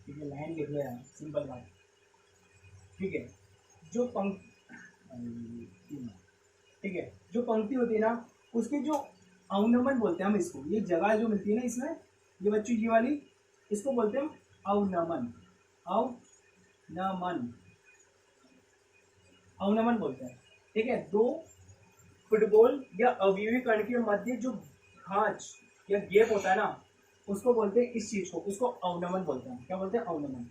ठीक है, लाइन लिख लिया, सिंपल बात, ठीक है। जो पंक्ति, ठीक है, जो पंक्ति होती है ना, उसके जो अवनमन बोलते हैं हम इसको, ये जगह जो मिलती है ना इसमें, ये बच्चों ये वाली, इसको बोलते हैं अवनमन, अवनमन, अवनमन बोलते हैं, ठीक है। दो फुटबॉल या अवयवी कण के मध्य जो खांच या गैप होता है ना, उसको बोलते हैं, इस चीज को, उसको अवनमन बोलते हैं। क्या बोलते हैं, अवनमन,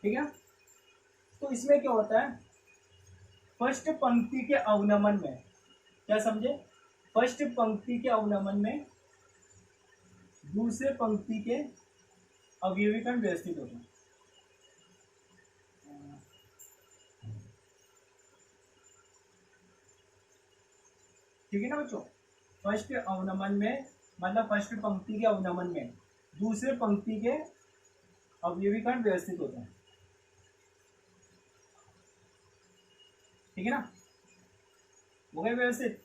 ठीक है। तो इसमें क्या होता है, फर्स्ट पंक्ति के अवनमन में, क्या समझे, फर्स्ट पंक्ति के अवनमन में दूसरे पंक्ति के अवयवी कण व्यवस्थित होते हैं। ठीक है ना बच्चों, फर्स्ट अवनमन में मतलब फर्स्ट पंक्ति के अवनमन में दूसरे पंक्ति के अवयवी कण व्यवस्थित होते हैं। ठीक है ना, हो गए व्यवस्थित।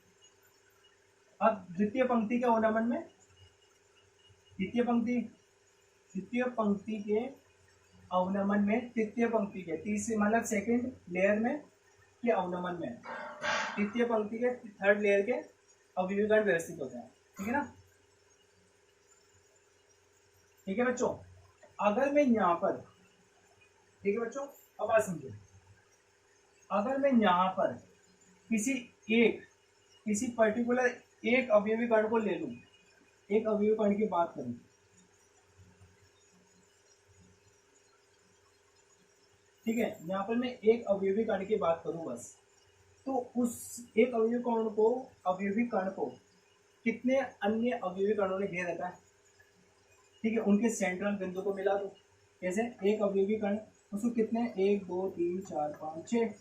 अब द्वितीय पंक्ति के अवनमन में, द्वितीय पंक्ति के अवनमन में तृतीय पंक्ति के तीसरे मतलब सेकंड लेयर में के अवनमन में तृतीय पंक्ति के थर्ड लेयर के अवयवी कण व्यवस्थित होते हैं। ठीक है ना, ठीक है बच्चों। अगर मैं यहाँ पर, ठीक है बच्चों, अब बात समझो, अगर मैं यहाँ पर किसी पर्टिकुलर एक अवयवी कण को ले लूं, एक अवयवी कण की बात करूं, ठीक है, यहाँ पर मैं एक अवयवी कण की बात करूं बस, तो उस एक अवयवी कण को कितने अन्य अवयवी कणों ने घेर रखा है। ठीक है, उनके सेंट्रल बिंदु को मिला दो। कैसे, एक अवयवी कण, उसको कितने 1 2 3 4 5 6,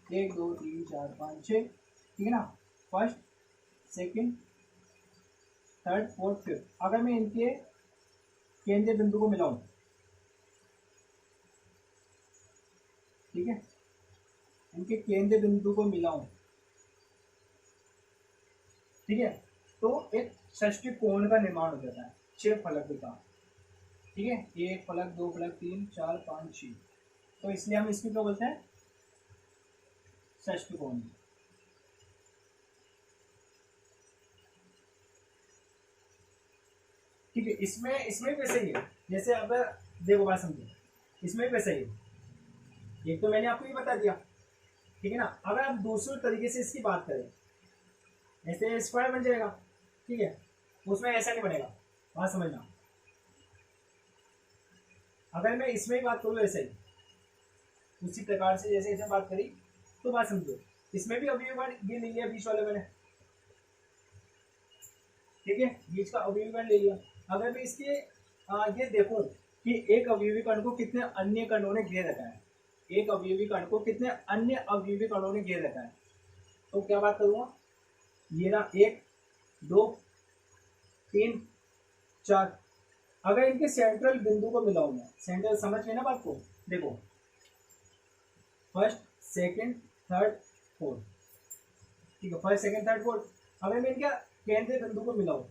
1 2 3 4 5 6, ठीक है ना, first second third fourth fifth. अगर मैं इनके केंद्रीय बिंदु को मिलाऊं, ठीक है, इनके केंद्र बिंदु को मिलाऊं, ठीक है, तो एक षष्टिकोण का निर्माण हो जाता है 6 फलक का। ठीक है, 1 फलक 2 फलक 3 4 5 6, तो इसलिए हम इसको क्या बोलते हैं, षष्टिकोण। ठीक है, इसमें वैसे ही है, जैसे अगर देखो बात समझो, इसमें वैसे ही है, एक तो मैंने आपको ये बता दिया। ठीक है ना, अगर आप दूसरे तरीके से इसकी बात करें, ऐसे स्क्वायर बन जाएगा। ठीक है, उसमें ऐसा नहीं बनेगा, बात समझना। अगर मैं इसमें बात करूँ ऐसे ही उसी प्रकार से जैसे इसमें बात करी, तो बात समझो, इसमें भी अवयवी कण ये ले लिया, बीच वाले मैंने, ठीक है, बीच का अवयवी कण ले लिया। अगर मैं इसके ये देखूं कि एक अवयवी कण को कितने अन्य कणों ने घेर रखा है, एक अवयवी कण को कितने अन्य अवयवी कणों ने घेर रखा है, तो क्या बात करूंगा, ये ना 1 2 3 4, अगर इनके सेंट्रल बिंदु को मिलाऊं मैं, सेंट्रल समझ गए ना बात को, देखो फर्स्ट सेकंड थर्ड फोर्थ, ठीक है, फर्स्ट सेकंड थर्ड फोर्थ, अगर मैं इनका केंद्रीय बिंदु को मिलाऊं,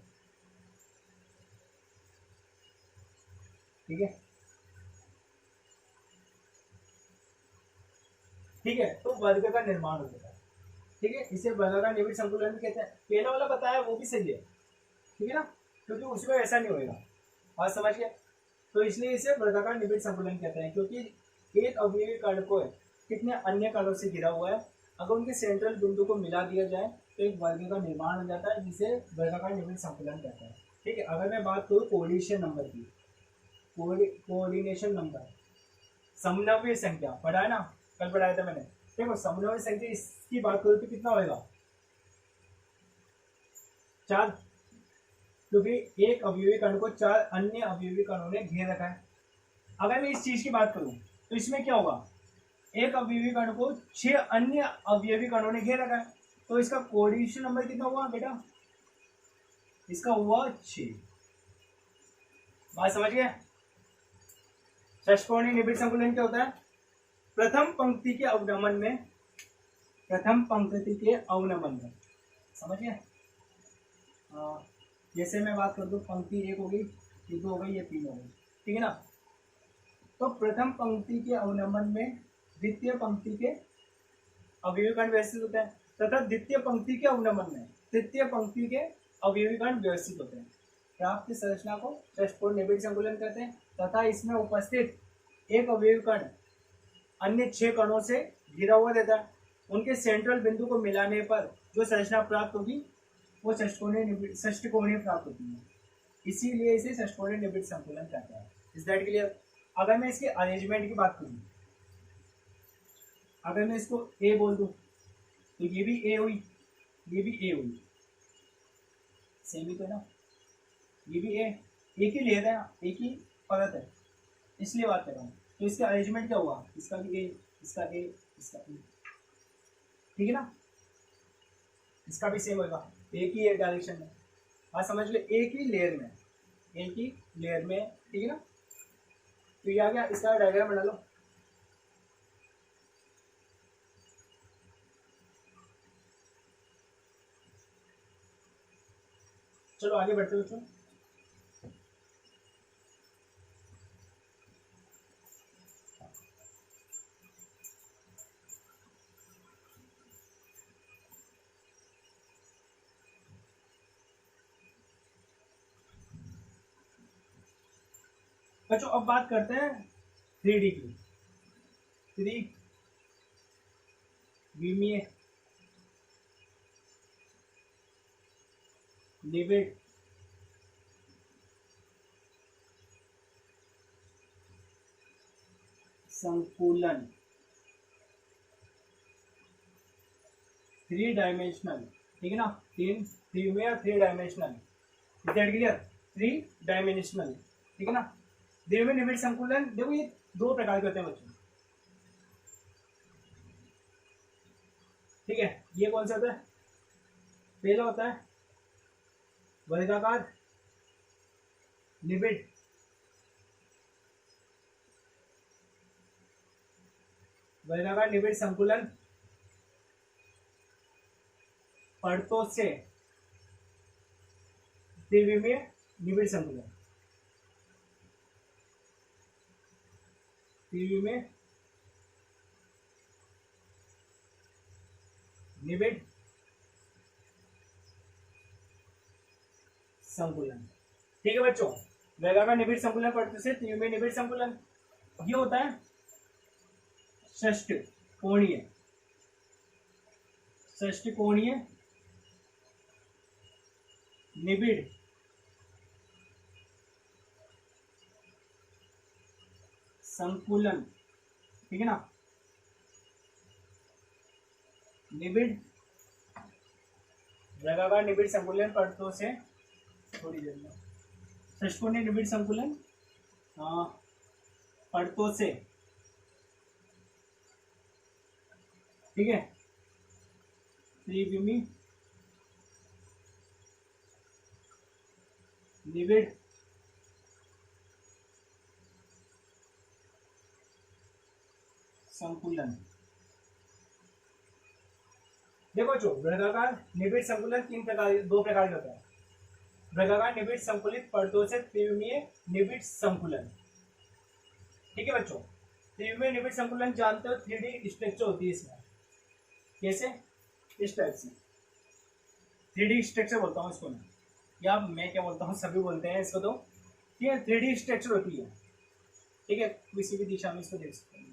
ठीक है, ठीक है, तो वर्ग का निर्माण हो जाता है। ठीक है, इसे वर्ग का निबिड़ संकुलन कहते हैं। पहला वाला बताया वो भी सही है, ठीक है ना, क्योंकि उसमें ऐसा नहीं होएगा, बात समझ गए, तो इसलिए इसे वर्गाकार निबिड़ संकुलन कहते हैं, क्योंकि एक अवयवी कण को कितने अन्य कणों से घिरा हुआ है, अगर उनके सेंट्रल बिंदु को मिला दिया जाए तो एक वर्ग का निर्माण हो जाता है, जिसे वर्गाकार निबिड़ संकुलन कहते हैं। ठीक है, अगर मैं बात करूँ कोऑर्डिनेशन नंबर की, कोऑर्डिनेशन नंबर, समन्वय संख्या पढ़ा है ना, कल पढ़ाया था मैंने। देखो समन्वय संख्या इसकी बात करूँ तो कितना होगा, 4, क्योंकि एक अवयवी कण को 4 अन्य अवयवी कणों ने घेर रखा है। अगर मैं इस चीज की बात करूं तो इसमें क्या होगा, एक अवयवी कण को 6 अन्य अवयवी कणों ने घेर रखा है, तो इसका कोऑर्डिनेशन नंबर कितना हुआ बेटा, इसका हुआ 6। बात समझ गए। षष्कोणीय निबिड़ संकुलन क्या होता है, प्रथम पंक्ति के अवनमन में, प्रथम पंक्ति के अवनमन में, समझ गए। जैसे मैं बात कर दूं, पंक्ति 1 हो गई, ये 2 हो गई, ये 3 हो गई, ठीक है ना, तो प्रथम पंक्ति के अवनमन में द्वितीय पंक्ति के अवयवी कण व्यवस्थित होते हैं, तथा द्वितीय पंक्ति के अवनमन में तृतीय पंक्ति के अवयवी कण व्यवस्थित होते हैं। प्राप्त संरचना को षष्कोण निबिड़ संकुलन कहते हैं, तथा इसमें उपस्थित एक अवयवी कण अन्य 6 कणों से घिरा हुआ रहता है, उनके सेंट्रल बिंदु को मिलाने पर जो संरचना प्राप्त होगी वो षष्टिकोणीय प्राप्त होती है, इसीलिए इसे षष्टिकोणीय निबिड़ संकुलन कहते हैं। Is that clear. अगर मैं इसके अरेंजमेंट की बात करूं, अगर मैं इसको ए बोल दूं, तो ये भी ए हुई, ये भी ए हुई, सेम ही तो है ना, ये भी एक ही लेयर है ना, एक ही परत है, इसलिए बात कर रहा हूँ। तो इसका अरेंजमेंट क्या हुआ, इसका भी ए, इसका ए, इसका ए, ठीक है ना, इसका भी सेम होगा, एक ही एक डायरेक्शन में। हाँ समझ लो, एक ही लेयर में, एक ही लेयर में, ठीक है ना। तो ये आ गया, इसका डायग्राम बना लो। चलो आगे बढ़ते बच्चों। बच्चों अब बात करते हैं 3D की। 3 विमीय, लिविड, संकुलन, 3 डायमेंशनल, ठीक है ना, 3 में 3 डायमेंशनल, क्लियर, 3 डायमेंशनल, ठीक है ना। द्विमीय निबिड़ संकुलन, देखो ये 2 प्रकार के होते हैं बच्चों, ठीक है। ये कौन सा होता है, पहला होता है वर्गाकार निबिड़, वर्गाकार निबिड़ संकुलन परतों से द्विमीय निबिड़ संकुलन, द्विमीय निबिड़ संकुलन, ठीक है बच्चों। वर्गाकार निबिड़ संकुलन परतों से द्विमीय निबिड़ संकुलन, ये होता है षष्ठ कोणीय, षष्ठ कोणीय निबिड़ संकुलन, ठीक है ना। निबिड़ वर्गाकार निबिड़ संकुलन परतों से, थोड़ी देर में, षष्ठकोणीय निबिड़ संकुलन परतों से, ठीक है, त्रिविमी निबिड़ संकुलन। देखो जो वर्गाकार निबिड़ संकुलन 2 प्रकार के होता है। वर्गाकार निबिड़ संकुलित परतों से त्रिविमीय निबिड़ संकुलन, ठीक है बच्चों। त्रिविमीय निबिड़ संकुलन जानते हो, 3D स्ट्रक्चर होती है इसमें, कैसे, इस टाइप से 3D स्ट्रक्चर बोलता हूँ इसको मैं, या मैं क्या बोलता हूँ, सभी बोलते हैं इसको, तो ठीक है 3D स्ट्रक्चर होती है, ठीक है, किसी भी दिशा में इसको देख सकते हैं,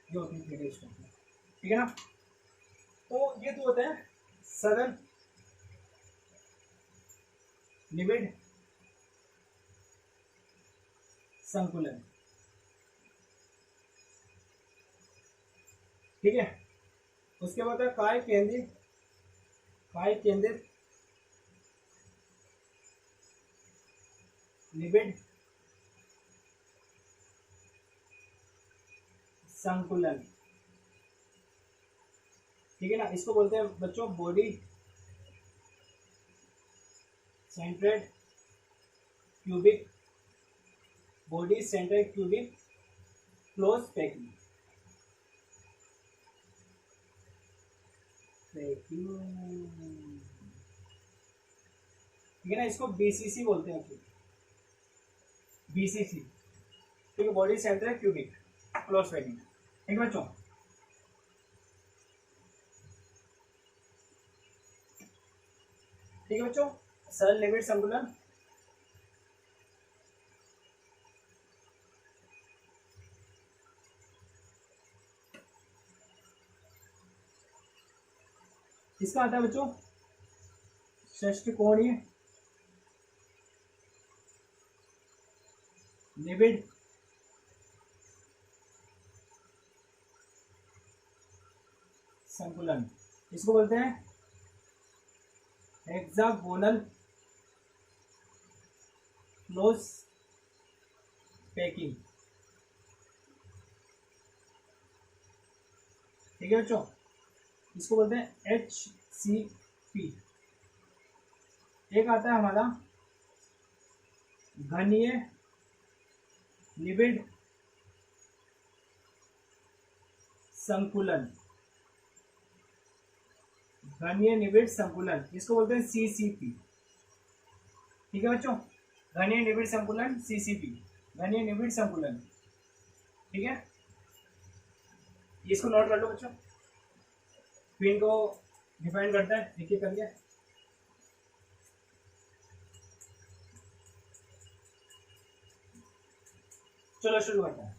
ये होती है 3D स्ट्रक्चर, ठीक है ना। तो ये तो होता है सरल निबिड़ संकुलन, ठीक है। उसके बाद है काय केंद्रित, काय केंद्रित निबिड़ संकुलन, ठीक है ना। इसको बोलते हैं बच्चों body centred cubic, body centred cubic close packing, ठीक है ना। इसको बीसीसी बोलते हैं, बीसीसी, ठीक है, body centred cubic close packing, ठीक है बच्चों। ठीक है बच्चों, सरल निबिड़ संकुलन, इसका आता है बच्चों षष्ठकोणीय निबिड़ संकुलन, इसको बोलते हैं हेक्सागोनल क्लोज पैकिंग। ठीक है बच्चों, इसको बोलते हैं HCP। एक आता है हमारा घनीय निबिड संकुलन, घनीय निबिड संकुलन, इसको बोलते हैं CCP। ठीक है बच्चों, घनीय निबिड संकुलन CCP, घनीय निबिड संकुलन। ठीक है, इसको नोट कर लो बच्चों, फिर को डिफाइन करता है, एक एक करके। चलो शुरू करते हैं।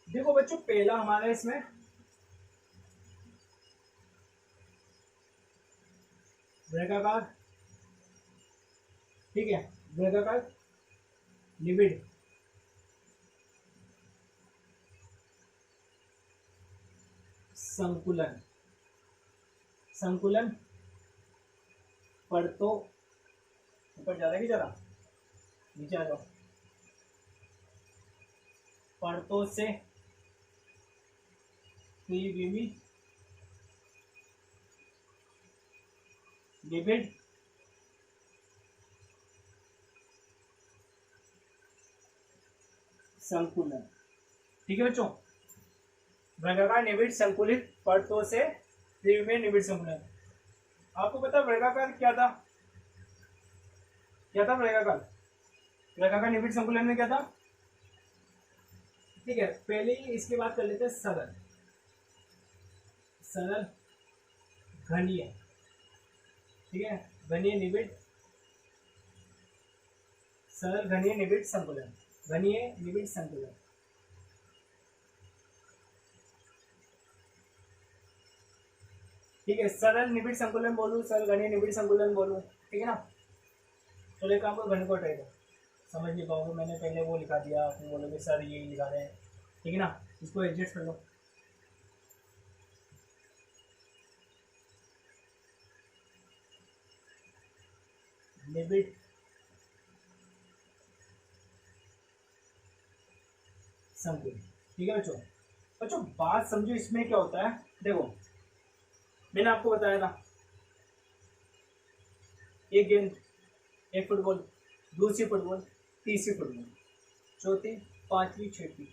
देखो बच्चों, पहला हमारा इसमें वर्गाकार, ठीक है, वर्गाकार निबिड संकुलन, संकुलन परतों, ऊपर ज्यादा कि जरा नीचे आ जाओ, परतों से त्रिविमी निबिड संकुलन। ठीक है बच्चों, वर्गाकार निबिड संकुलित परतों से त्रिविमीय निबिड संकुलन। आपको पता वर्गाकार क्या था, क्या था वर्गाकार, वर्गाकार निबिड संकुलन में क्या था। ठीक है, पहले ही इसकी बात कर लेते हैं सरल, सरल घनीय, ठीक है, घनीय निबिड, सरल घनीय निबिड संकुलन, घनीय निबिड संकुलन। ठीक है, सरल निबिड़ संकुलन बोलूं, सरल घनीय निबिड़ संकुलन बोलूं, ठीक है ना। चलो एक काम को घन को हटाइए, समझ नहीं पाओगे, मैंने पहले वो लिखा दिया, फिर बोलोगे सर ये लिखा रहे हैं, ठीक है ना, इसको एडजस्ट कर लो। निबिड़ संकुलन, ठीक है बच्चों। बच्चों बात समझो, इसमें क्या होता है, देखो मैंने आपको बताया था, एक गेंद, एक फुटबॉल, दूसरी फुटबॉल, तीसरी फुटबॉल, चौथी, पांचवी, छठी,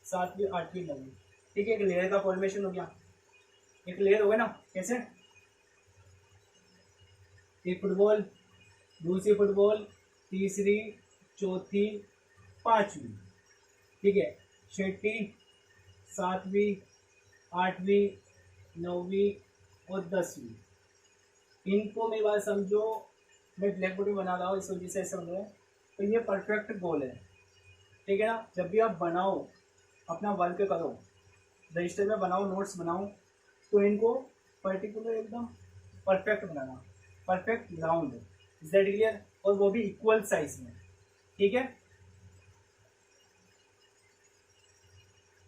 सातवीं, आठवीं, नवीं। ठीक है, एक लेयर का फॉर्मेशन हो गया, एक लेयर हो गया ना, कैसे, एक फुटबॉल, दूसरी फुटबॉल, तीसरी, चौथी, पांचवी, ठीक है, छठी, सातवीं, आठवीं, नौवीं और 10वीं। इनको मेरी बात समझो, मैं ब्लैक बोर्ड में बना रहा हूँ इस वजह से ऐसे बन रहा है, तो ये परफेक्ट गोल है, ठीक है ना। जब भी आप बनाओ, अपना वर्क करो, रजिस्टर में बनाओ, नोट्स बनाओ, तो इनको पर्टिकुलर एकदम perfect banana, perfect round, is that clear, और वो भी इक्वल साइज में। ठीक है,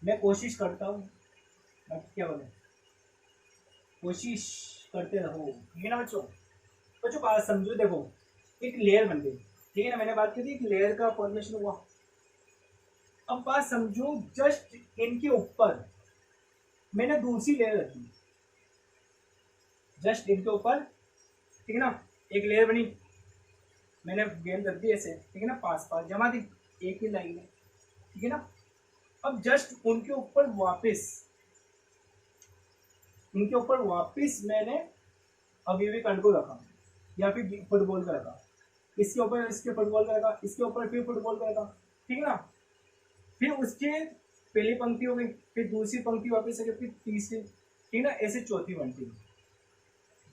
मैं कोशिश करता हूँ, क्या बोले, कोशिश करते रहो, ठीक है ना बच्चों। बच्चों बात समझो, देखो एक लेयर बन गई, ठीक है ना, मैंने बात की थी एक लेयर का फॉर्मेशन हुआ। अब बात समझो, जस्ट इनके ऊपर मैंने दूसरी लेयर रखी, जस्ट इनके ऊपर, ठीक है ना, एक लेयर बनी, मैंने गेंद रख दी ऐसे, ठीक है ना, पास पास जमा दी, एक ही लाइन में, ठीक है ना। अब जस्ट उनके ऊपर वापस, इनके ऊपर वापस मैंने अभी भी कंट्रोल को रखा, या फिर फुटबॉल का रखा, इसके ऊपर इसके फुटबॉल का रखा, इसके ऊपर फिर फुटबॉल का रखा, ठीक है ना। फिर उसके पहली पंक्ति हो गई, फिर दूसरी पंक्ति वापस आ गई, फिर तीसरी, ठीक है ना, ऐसे चौथी पंक्ति।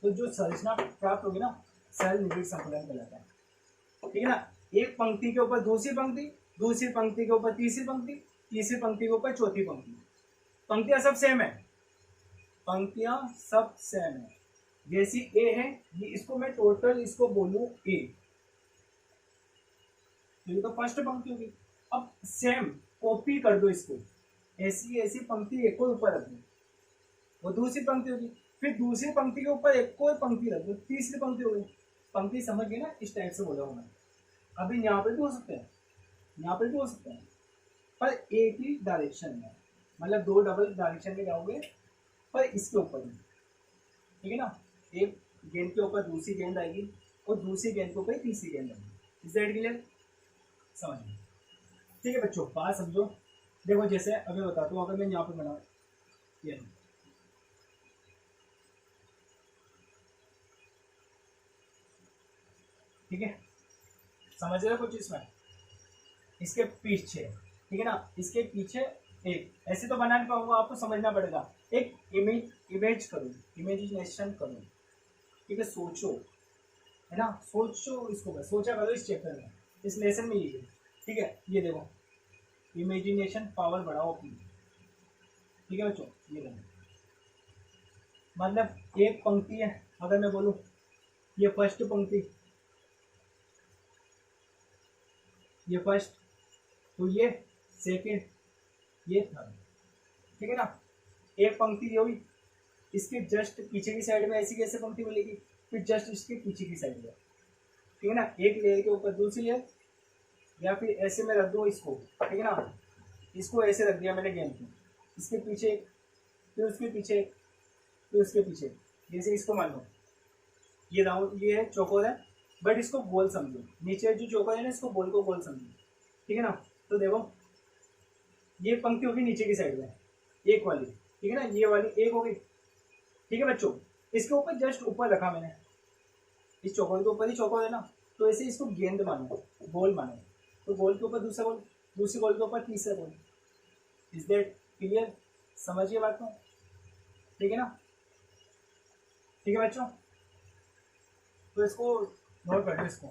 तो जो संरचना प्राप्त होगी ना, सरल निबिड़ संकुलन कहलाता है, ठीक है ना। एक पंक्ति के ऊपर दूसरी पंक्ति, दूसरी पंक्ति के ऊपर तीसरी पंक्ति, तीसरी पंक्ति के ऊपर चौथी पंक्ति। पंक्तियां सब सेम है, पंक्तियां सब सेम है, जैसी ए है, ये इसको मैं टोटल इसको बोलूं ए, ये तो फर्स्ट पंक्ति होगी। अब सेम कॉपी कर दो इसको, ऐसी ऐसी पंक्ति एक और ऊपर रख दो, वो दूसरी पंक्ति होगी। फिर दूसरी पंक्ति के ऊपर एक और पंक्ति रख दो, तीसरी पंक्ति हो गई। पंक्ति समझ गए ना, इस टाइप से बोला हूँ मैं। अभी यहाँ पर भी हो सकता है, यहाँ पर भी हो सकता है, पर एक ही डायरेक्शन में, मतलब दो डबल डायरेक्शन में जाओगे, पर इसके ऊपर ही, ठीक है ना। एक गेंद के ऊपर दूसरी गेंद आएगी और दूसरी गेंद के ऊपर तीसरी गेंद आएगी। Is that clear? समझ में? ठीक है बच्चों, बात समझो। देखो जैसे अभी बताता हूँ, अगर मैं यहाँ पे बना ये, ठीक है, समझ रहे हो कुछ इसमें? इसके पीछे, ठीक है ना, इसके पीछे एक, ऐसे तो बना नहीं पाऊंगा, आपको समझना पड़ेगा। एक इमेज करो, इमेजिनेशन करो, ठीक है, सोचो, है ना, सोचो इसको, बस सोचा करो इस चैप्टर में, इस लेसन में लीजिए, ठीक है। ये देखो, इमेजिनेशन पावर बढ़ाओ अपनी, ठीक है बच्चों। ये देखो, मतलब एक पंक्ति है, अगर मैं बोलूँ ये फर्स्ट पंक्ति, ये फर्स्ट, तो ये सेकेंड, ये थर्ड, ठीक है ना। एक पंक्ति ये हुई, इसके जस्ट पीछे की साइड में ऐसी कैसे पंक्ति मिलेगी, फिर जस्ट इसके पीछे की साइड में, ठीक है ना, एक लेयर के ऊपर दूसरी लेयर, या फिर ऐसे में रख दो इसको, ठीक है ना, इसको ऐसे रख दिया मैंने गेंद को, इसके पीछे, फिर उसके पीछे, फिर उसके पीछे, जैसे इसको मान लो ये राउंड, ये है चौकोर है, बट इसको गोल समझो, नीचे जो चौकोर है ना, इसको गोल को गोल समझो, ठीक है ना। तो देखो ये पंक्ति होगी नीचे की साइड में, एक वाली, ठीक है ना, ये वाली एक हो गई, ठीक है बच्चों। इसके ऊपर जस्ट ऊपर रखा मैंने, इस चौकोर के ऊपर ही चौकोर है ना, तो ऐसे इसको गेंद मानो, गोल मानो, तो गोल के ऊपर दूसरा गोल, दूसरे गोल के ऊपर तीसरा गोल। Is that clear? समझिए बात को, ठीक है ना, ठीक है बच्चों। तो इसको नोट कर लो इसको,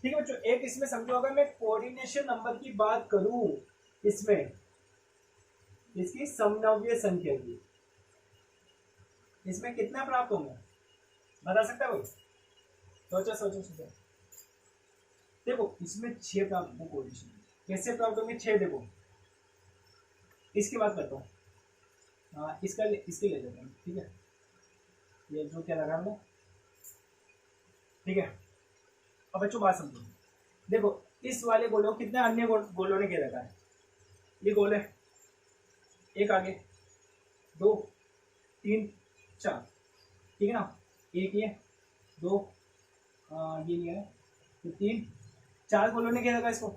ठीक है बच्चों। एक इसमें समझो, अगर मैं कोऑर्डिनेशन नंबर की बात करूं, इसमें इसकी समनव्य संख्या की, इसमें कितना प्राप्त होंगे, बता सकता है कोई? सोचो सोचो सोचो। देखो इसमें 6 प्राप्त होंगे कोऑर्डिनेशन, कैसे प्राप्त होंगे 6? देखो इसकी बात करता हूँ, इसके ले लेते हैं, ठीक है, ये जो क्या लगा हमने, ठीक है। अब बच्चों बात समझो, देखो इस वाले गोले को कितने अन्य गोलों ने घेर रखा है, ये गोल है, एक आगे, 2 3 4, ठीक है ना, एक ये, 2 ये नहीं है, तो 3 4 गोलों ने घेर रखा है इसको,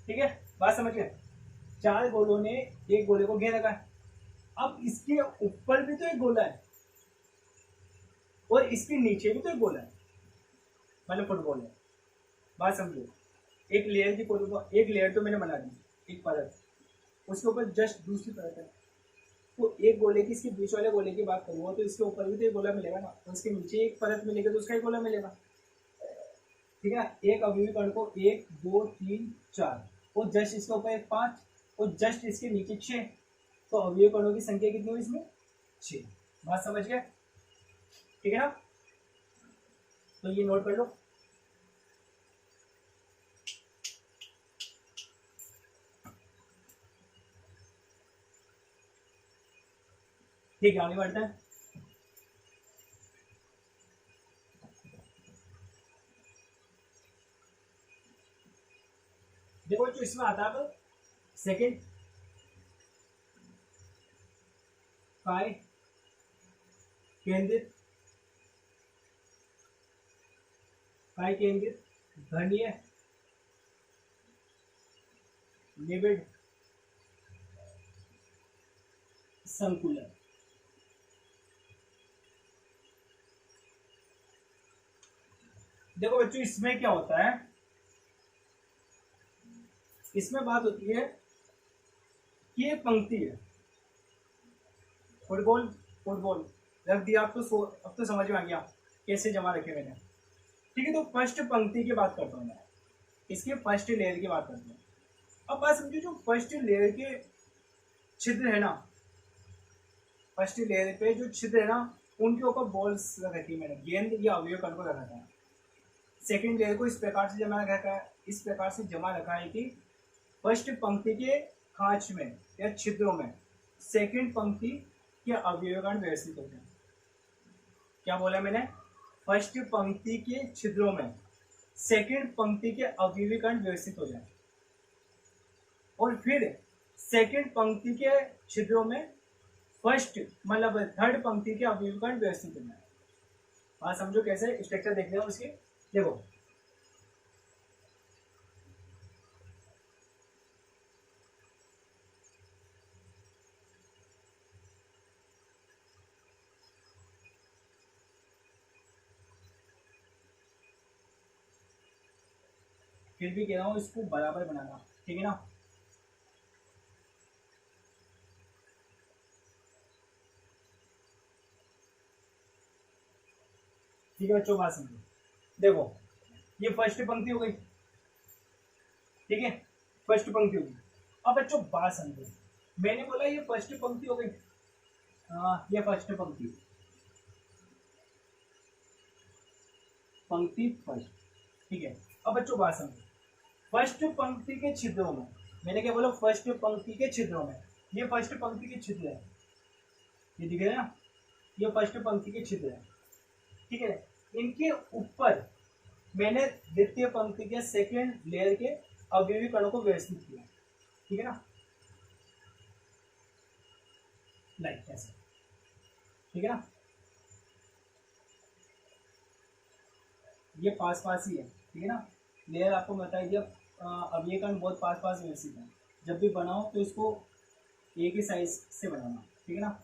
ठीक है, बात समझ गए। 4 गोलों ने एक गोले को घेर रखा है। अब इसके ऊपर भी तो एक गोला है और इसके नीचे भी तो एक गोला है, मतलब फुटबॉल है, बात समझो। एक लेयर की एक लेयर तो मैंने बना दी, एक परत, उसके ऊपर जस्ट दूसरी परत है, तो एक गोले की, इसके बीच वाले गोले की बात करूँगा तो इसके ऊपर भी तो एक गोला मिलेगा ना, तो इसके नीचे एक परत मिलेगी तो उसका एक गोला मिलेगा, ठीक है ना। एक अवयवी कण को 1 2 3 4 और जस्ट इसके ऊपर एक 5 और जस्ट इसके नीचे 6, तो अवयवी कणों की संख्या कितनी हुई इसमें? 6। बात समझ गए, ठीक है ना। तो ये नोट कर लो, ठीक है, आगे बढ़ते हैं। देखो जो इसमें आता है सेकंड काय केंद्रित, काय केंद्रित घनीय निबिड़ संकुलन। देखो बच्चों इसमें क्या होता है, इसमें बात होती है कि ये पंक्ति है, फुटबॉल फुटबॉल रख दिया, अब तो समझ में आ गया कैसे जमा रखे मैंने, ठीक है। तो फर्स्ट पंक्ति की बात करता हूँ मैं, इसके फर्स्ट लेयर की बात करता हूँ। अब बात समझो, जो फर्स्ट लेयर के छिद्र है ना, फर्स्ट लेयर पे जो छिद्र है ना, उनके ऊपर बॉल्स रखी मैंने, गेंद या अवयव कण को रखा था। सेकंड लेयर को इस प्रकार से जमा रखा है, इस प्रकार से जमा रखा है कि फर्स्ट पंक्ति के खांच में या छिद्रों में सेकंड पंक्ति के अवयव कण व्यवस्थित हो जाए। क्या बोला मैंने? फर्स्ट पंक्ति के छिद्रों में सेकंड पंक्ति के अवयवी कण व्यवस्थित हो जाए, और फिर सेकंड पंक्ति के छिद्रों में फर्स्ट मतलब थर्ड पंक्ति के अवयवी कण व्यवस्थित हो जाए। बात समझो कैसे स्ट्रक्चर देख रहे हो उसके। देखो फिर भी कह रहा हूँ इसको बराबर बनाना, ठीक है ना। ठीक है बच्चों, बात समझो। देखो ये फर्स्ट पंक्ति हो गई, ठीक है, फर्स्ट पंक्ति हो गई। अब बच्चों बात समझो, मैंने बोला ये फर्स्ट पंक्ति हो गई, ये फर्स्ट पंक्ति, पंक्ति फर्स्ट, ठीक है। अब बच्चों बात समझो, फर्स्ट पंक्ति के छिद्रों में, मैंने क्या बोला, फर्स्ट पंक्ति के छिद्रों में, ये फर्स्ट पंक्ति के छिद्र है, ये दिख रहे हैं ना, ये फर्स्ट पंक्ति के छिद्र है, ठीक है। इनके ऊपर मैंने द्वितीय पंक्ति के सेकेंड लेयर के अवयवी कणों को व्यवस्थित किया, ठीक है ना, लाइक ऐसे, ठीक है ना। ये पास पास ही है, ठीक है ना, लेयर आपको बता दिया। अब ये कण बहुत पास पास व्यवस्थित है, जब भी बनाओ तो इसको एक ही साइज से बनाना, ठीक है ना।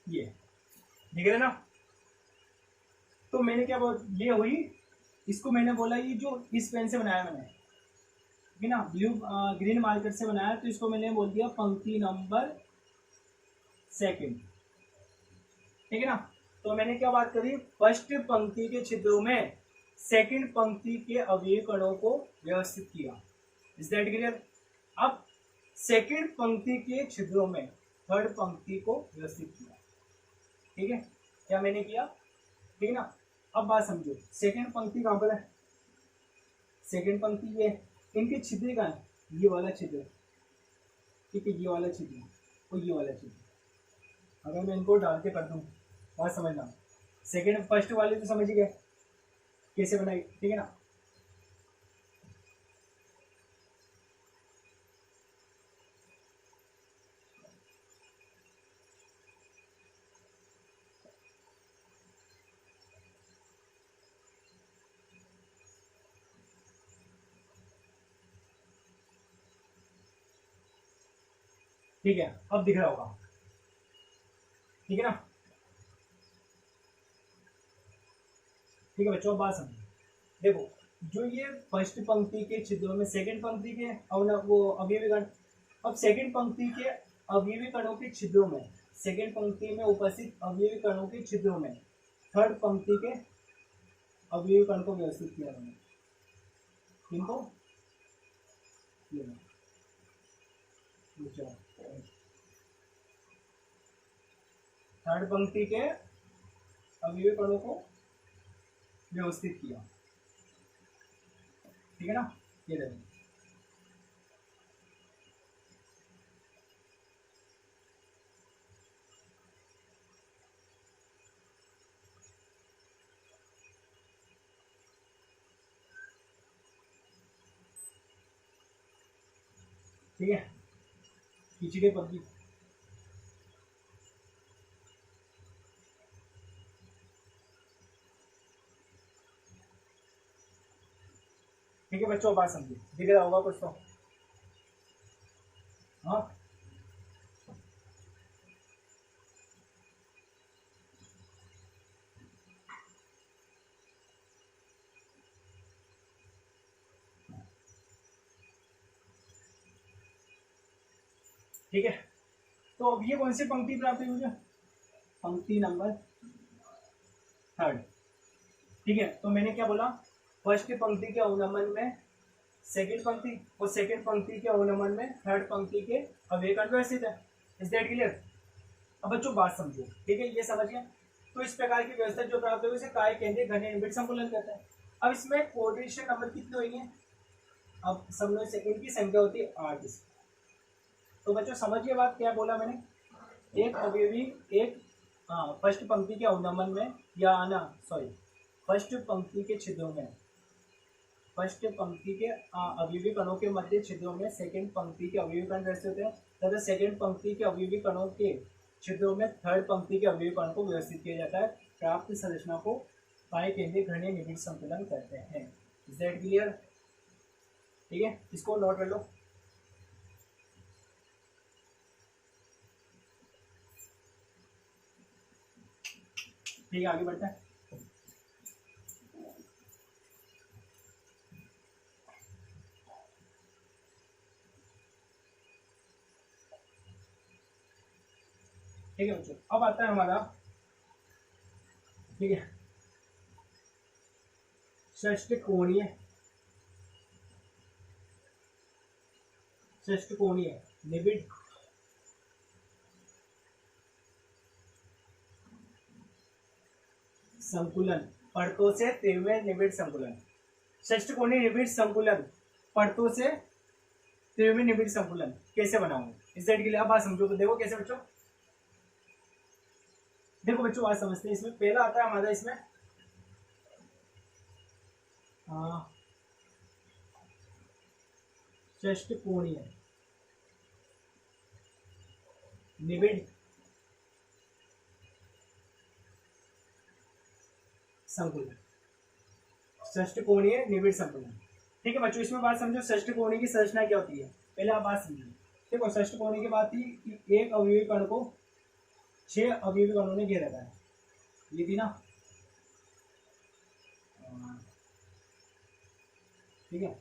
ये दिख रहा है ना। तो मैंने क्या बोला, ये हुई, इसको मैंने बोला ये जो इस पेन से बनाया मैंने, ठीक है ना, ब्लू ग्रीन मार्कर से बनाया, तो इसको मैंने बोल दिया पंक्ति नंबर सेकंड, ठीक है ना। तो मैंने क्या बात करी, फर्स्ट पंक्ति के छिद्रों में सेकंड पंक्ति के अवयवी कणों को व्यवस्थित किया। Is that clear? अब सेकंड पंक्ति के छिद्रों में थर्ड पंक्ति को व्यवस्थित किया, ठीक है, क्या मैंने किया, ठीक है ना। अब बात समझो, सेकंड पंक्ति कहां पर है, सेकंड पंक्ति ये, इनके छिद्र कहां है, ये वाला छिद्र, ठीक है, ये वाला छिद्र और ये वाला छिद्र। अगर मैं इनको डाल के कर दूं, बात समझना, सेकंड फर्स्ट वाले तो समझ गए कैसे बनाई, ठीक है ना। ठीक है, अब दिख रहा होगा, ठीक है ना। ठीक है बच्चों, बात समझो। देखो जो ये फर्स्ट पंक्ति के छिद्रों में सेकंड पंक्ति के वो अवयवी कण, अब सेकंड पंक्ति के अवयवी कणों के छिद्रों में, सेकंड पंक्ति में उपस्थित अवयवी कणों के छिद्रों में थर्ड पंक्ति के अवयवी कण को व्यवस्थित किया मैंने, इनको थर्ड पंक्ति के अवयवी कणों को व्यवस्थित किया, ठीक है ना। ये देखो, ठीक है, खींची पत्ती, ठीक है बच्चों, बात समझिए, दिख रहा होगा कुछ तो, हाँ, ठीक है। तो अब ये कौन सी पंक्ति प्राप्त हुई मुझे, पंक्ति नंबर थर्ड, ठीक है, तो मैंने क्या बोला, फर्स्ट पंक्ति के अवनमन में सेकंड पंक्ति और सेकंड पंक्ति के अवनमन में थर्ड पंक्ति के अव्यय का व्यवस्थित है। Is that clear? अब बच्चों बात समझो, ठीक है, ये समझ गया। तो इस प्रकार की व्यवस्था जो प्राप्त होगी उसे काय केंद्रीय घने निबिड़ संकुलन कहते हैं। अब इसमें कोऑर्डिनेशन नंबर कितने होंगे? अब समझो से इनकी संख्या होती है 8। तो बच्चों समझिए बात क्या बोला मैंने, एक अवयवी एक फर्स्ट पंक्ति के अवनमन में या आना सॉरी फर्स्ट पंक्ति के छिद्रों में, फर्स्ट पंक्ति के अवयवी कणों के मध्य छिद्रों में सेकंड पंक्ति के अवयवी कण व्यवस्थित होते हैं तथा सेकंड पंक्ति के अवयवी कणों के छिद्रों में थर्ड पंक्ति के अवयवी कणों को व्यवस्थित किया जाता है। प्राप्त संरचना को काय केंद्रीय घने निबिड़ संकुलन कहते हैं। Is that clear? ठीक है, इसको नोट कर लो। ठीक है, आगे बढ़ते हैं। ठीक है बच्चों, अब आता है हमारा, ठीक है, षष्ठकोणीय निबिड़ संकुलन परतों से त्रिविमीय निबिड़ संकुलन। षष्ठकोणीय निबिड़ संकुलन परतों से त्रिविमीय निबिड़ संकुलन कैसे बनाऊंगा, इस साइड के लिए अब बात समझो। तो देखो कैसे बच्चों, देखो बच्चों बात समझते हैं। इसमें पहला आता है हमारा, इसमें षष्ठकोणीय निबिड़ संकुलन, षष्ठकोणीय निबिड़ संकुलन। ठीक है बच्चों, इसमें बात समझो षष्ठकोणीय की संरचना क्या होती है, पहले आप बात समझो। देखो षष्ठकोणीय की बात थी कि एक अवयवी कण को 6 अवयवी कणों ने घेर रखा है, ये थी ना, ठीक है।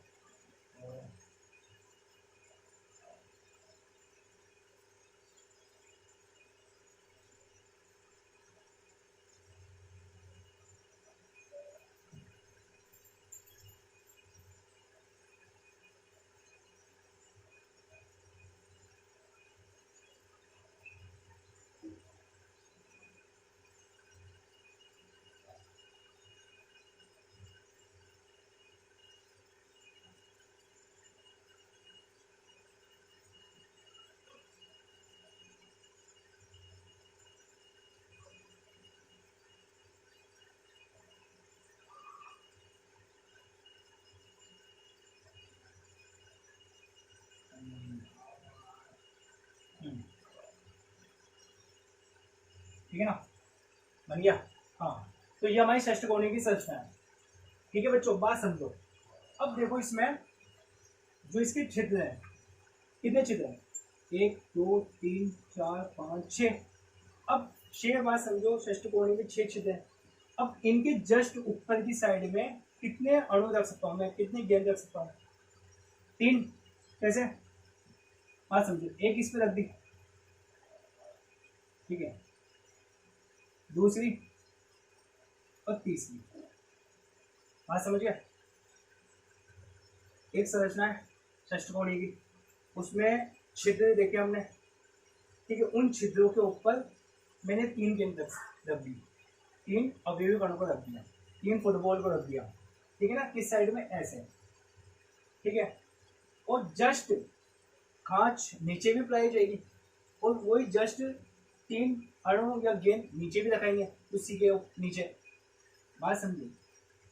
ठीक है ना, बन गया। हाँ, तो ये हमारी षष्ठकोणीय की संरचना है। ठीक है बच्चों, बात समझो। अब देखो इसमें जो इसके छिद्र हैं, कितने छिद्र हैं, 1 2 3 4 5 6। अब 6 बात समझो, षष्ठकोणीय में 6 छिद्र हैं। अब इनके जस्ट ऊपर की साइड में कितने अणु रख सकता हूँ मैं, कितनी गेंद रख सकता हूँ, 3। कैसे, बात समझो, एक इस पे रख दी, ठीक है, दूसरी और तीसरी, बात समझ गया। एक संरचना है षष्ठकोणीय की, उसमें छिद्र देखे हमने, ठीक है, उन छिद्रों के ऊपर मैंने 3 गेंद रख दी, 3 अवयवी कणों को रख दिया, 3 फुटबॉल को रख दिया, ठीक है ना, किस साइड में, ऐसे, ठीक है। और जस्ट कांच नीचे भी पलाई जाएगी और वही जस्ट 3 अणु या गेंद नीचे भी रखाएंगे उसी के नीचे, बात समझो।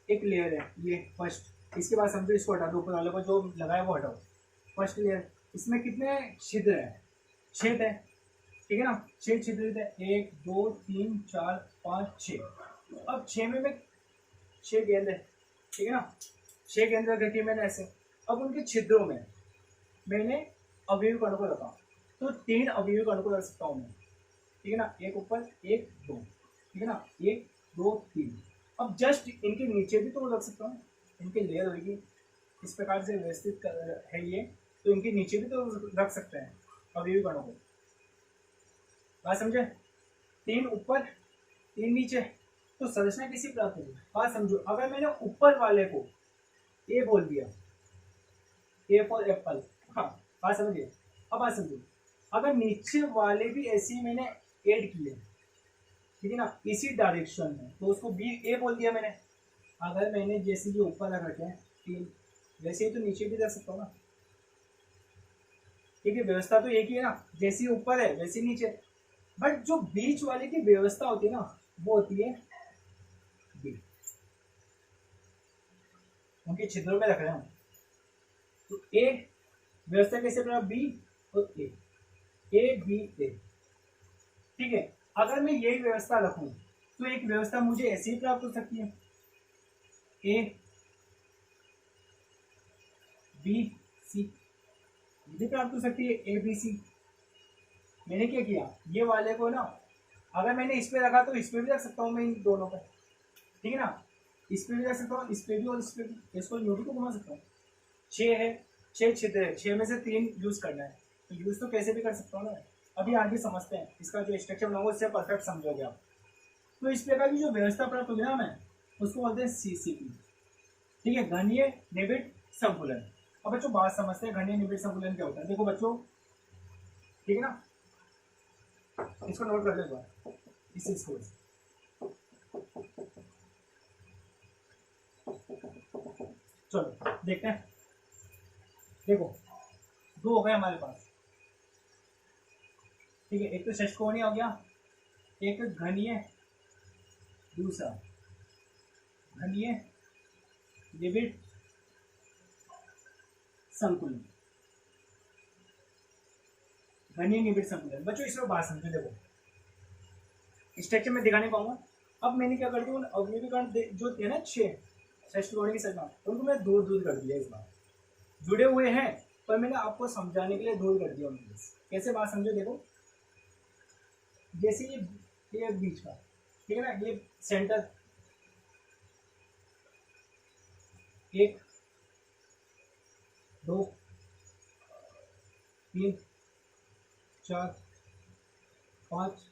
एक लेयर है ये फर्स्ट, इसके बाद समझो इसको हटा दो, ऊपर वाले को जो लगाया वो हटाओ। फर्स्ट लेयर, इसमें कितने छिद्र है, 6 है, ठीक है ना, 6 छिद्र है, 1 2 3 4 5 6। अब 6 में मैं 6 गेंद है, ठीक है ना, 6 गेंद रखी मैंने ऐसे। अब उनके छिद्रों में मैंने अवयवी कणों को रखा, तो 3 अवयवी कणों को रख सकता हूँ मैं, ठीक है ना, एक ऊपर 1 2, ठीक है ना, 1 2 3। अब जस्ट इनके नीचे भी तो रख सकता हूँ, इनकी लेयर होगी इस प्रकार से व्यवस्थित है ये, तो इनके नीचे भी तो रख सकते हैं अवयवी कणों को, बात समझे। 3 ऊपर 3 नीचे, तो संरचना किसी प्राप्त होगी। बात समझो, अगर मैंने ऊपर वाले को ए बोल दिया, ए फॉर एप्पल, हाँ बात समझिए। अब बात समझो, अगर नीचे वाले भी ऐसे ही मैंने ऐड किए, ठीक है ना, इसी डायरेक्शन में, तो उसको बी ए बोल दिया मैंने। अगर मैंने जैसे ये ऊपर लगा रखे तीन, वैसे ही तो नीचे भी रख सकता हूँ ना, ठीक है, व्यवस्था तो एक ही है ना, जैसे ही ऊपर है वैसे ही नीचे। बट जो बीच वाले की व्यवस्था होती है ना, वो होती है बी, उनके छिद्रों में रख रहे हैं हम। तो ए व्यवस्था कैसे बना, बी और ए बी ए, ठीक है। अगर मैं यही व्यवस्था रखूं तो एक व्यवस्था मुझे ऐसी ही प्राप्त हो सकती है, ए बी सी, भी प्राप्त हो सकती है ए बी सी। मैंने क्या किया, ये वाले को ना, अगर मैंने इस पे रखा तो इस पे भी रख सकता हूँ मैं, इन दोनों पे, ठीक है ना, इस पे भी रख सकता हूँ, इस पे भी और इस पे भी, इसको यूं भी तो घुमा सकता हूँ। 6 है, 6 छिद्र है, 6 में से 3 यूज करना है, तो यूज तो कैसे भी कर सकता हूँ ना। अभी आगे समझते हैं, इसका जो स्ट्रक्चर बनाऊंगा उससे परफेक्ट समझोगे आप। तो इस प्रकार की जो व्यवस्था प्राप्त होगी ना हमें, उसको बोलते हैं सीसीपी, ठीक है, घनीय निबिड़ संकुलन। अब बच्चों बात समझते हैं, घनीय निबिड़ संकुलन क्या होता है। देखो बच्चों, ठीक है ना, इसको नोट कर लो एक बार, इस चीज को। चलो देखते हैं, देखो दो हो गए हमारे पास, ठीक है, एक तो षटकोणीय हो गया, एक घनीय, दूसरा घनीय निबिड़ संकुलन, घनीय निबिड़ संकुलन। बच्चों इसमें बात समझो, देखो स्ट्रक्चर में दिखा नहीं पाऊंगा। अब मैंने क्या कर दिया, अवयवीकरण जो थे ना 6 षटकोणीय की संख्या, उनको मैं दूर दूर कर दिया। इस बार जुड़े हुए हैं, पर मैंने आपको समझाने के लिए दूर कर दिया उनको। कैसे बात समझो, देखो जैसे ये बीच का, ठीक है ना, ये सेंटर, 1 2 3 4 5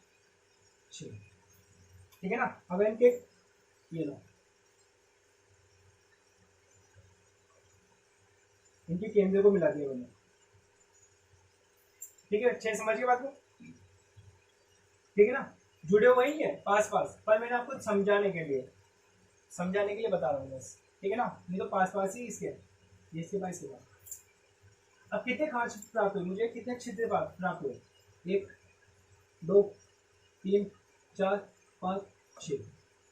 6, ठीक है ना। अब इनके ये लो, इनके केंद्र को मिला दिया मैंने, ठीक है, 6 समझ के बात को, ठीक है ना, जुड़े हुए ही है पास पास, पर मैंने आपको समझाने के लिए बता रहा हूँ बस, ठीक है ना, नहीं तो पास पास ही इसके, ये इसके पास इसके पास। अब कितने खांच प्राप्त हुए मुझे, कितने छिद्र प्राप्त हुए, 1 2 3 4 5 6।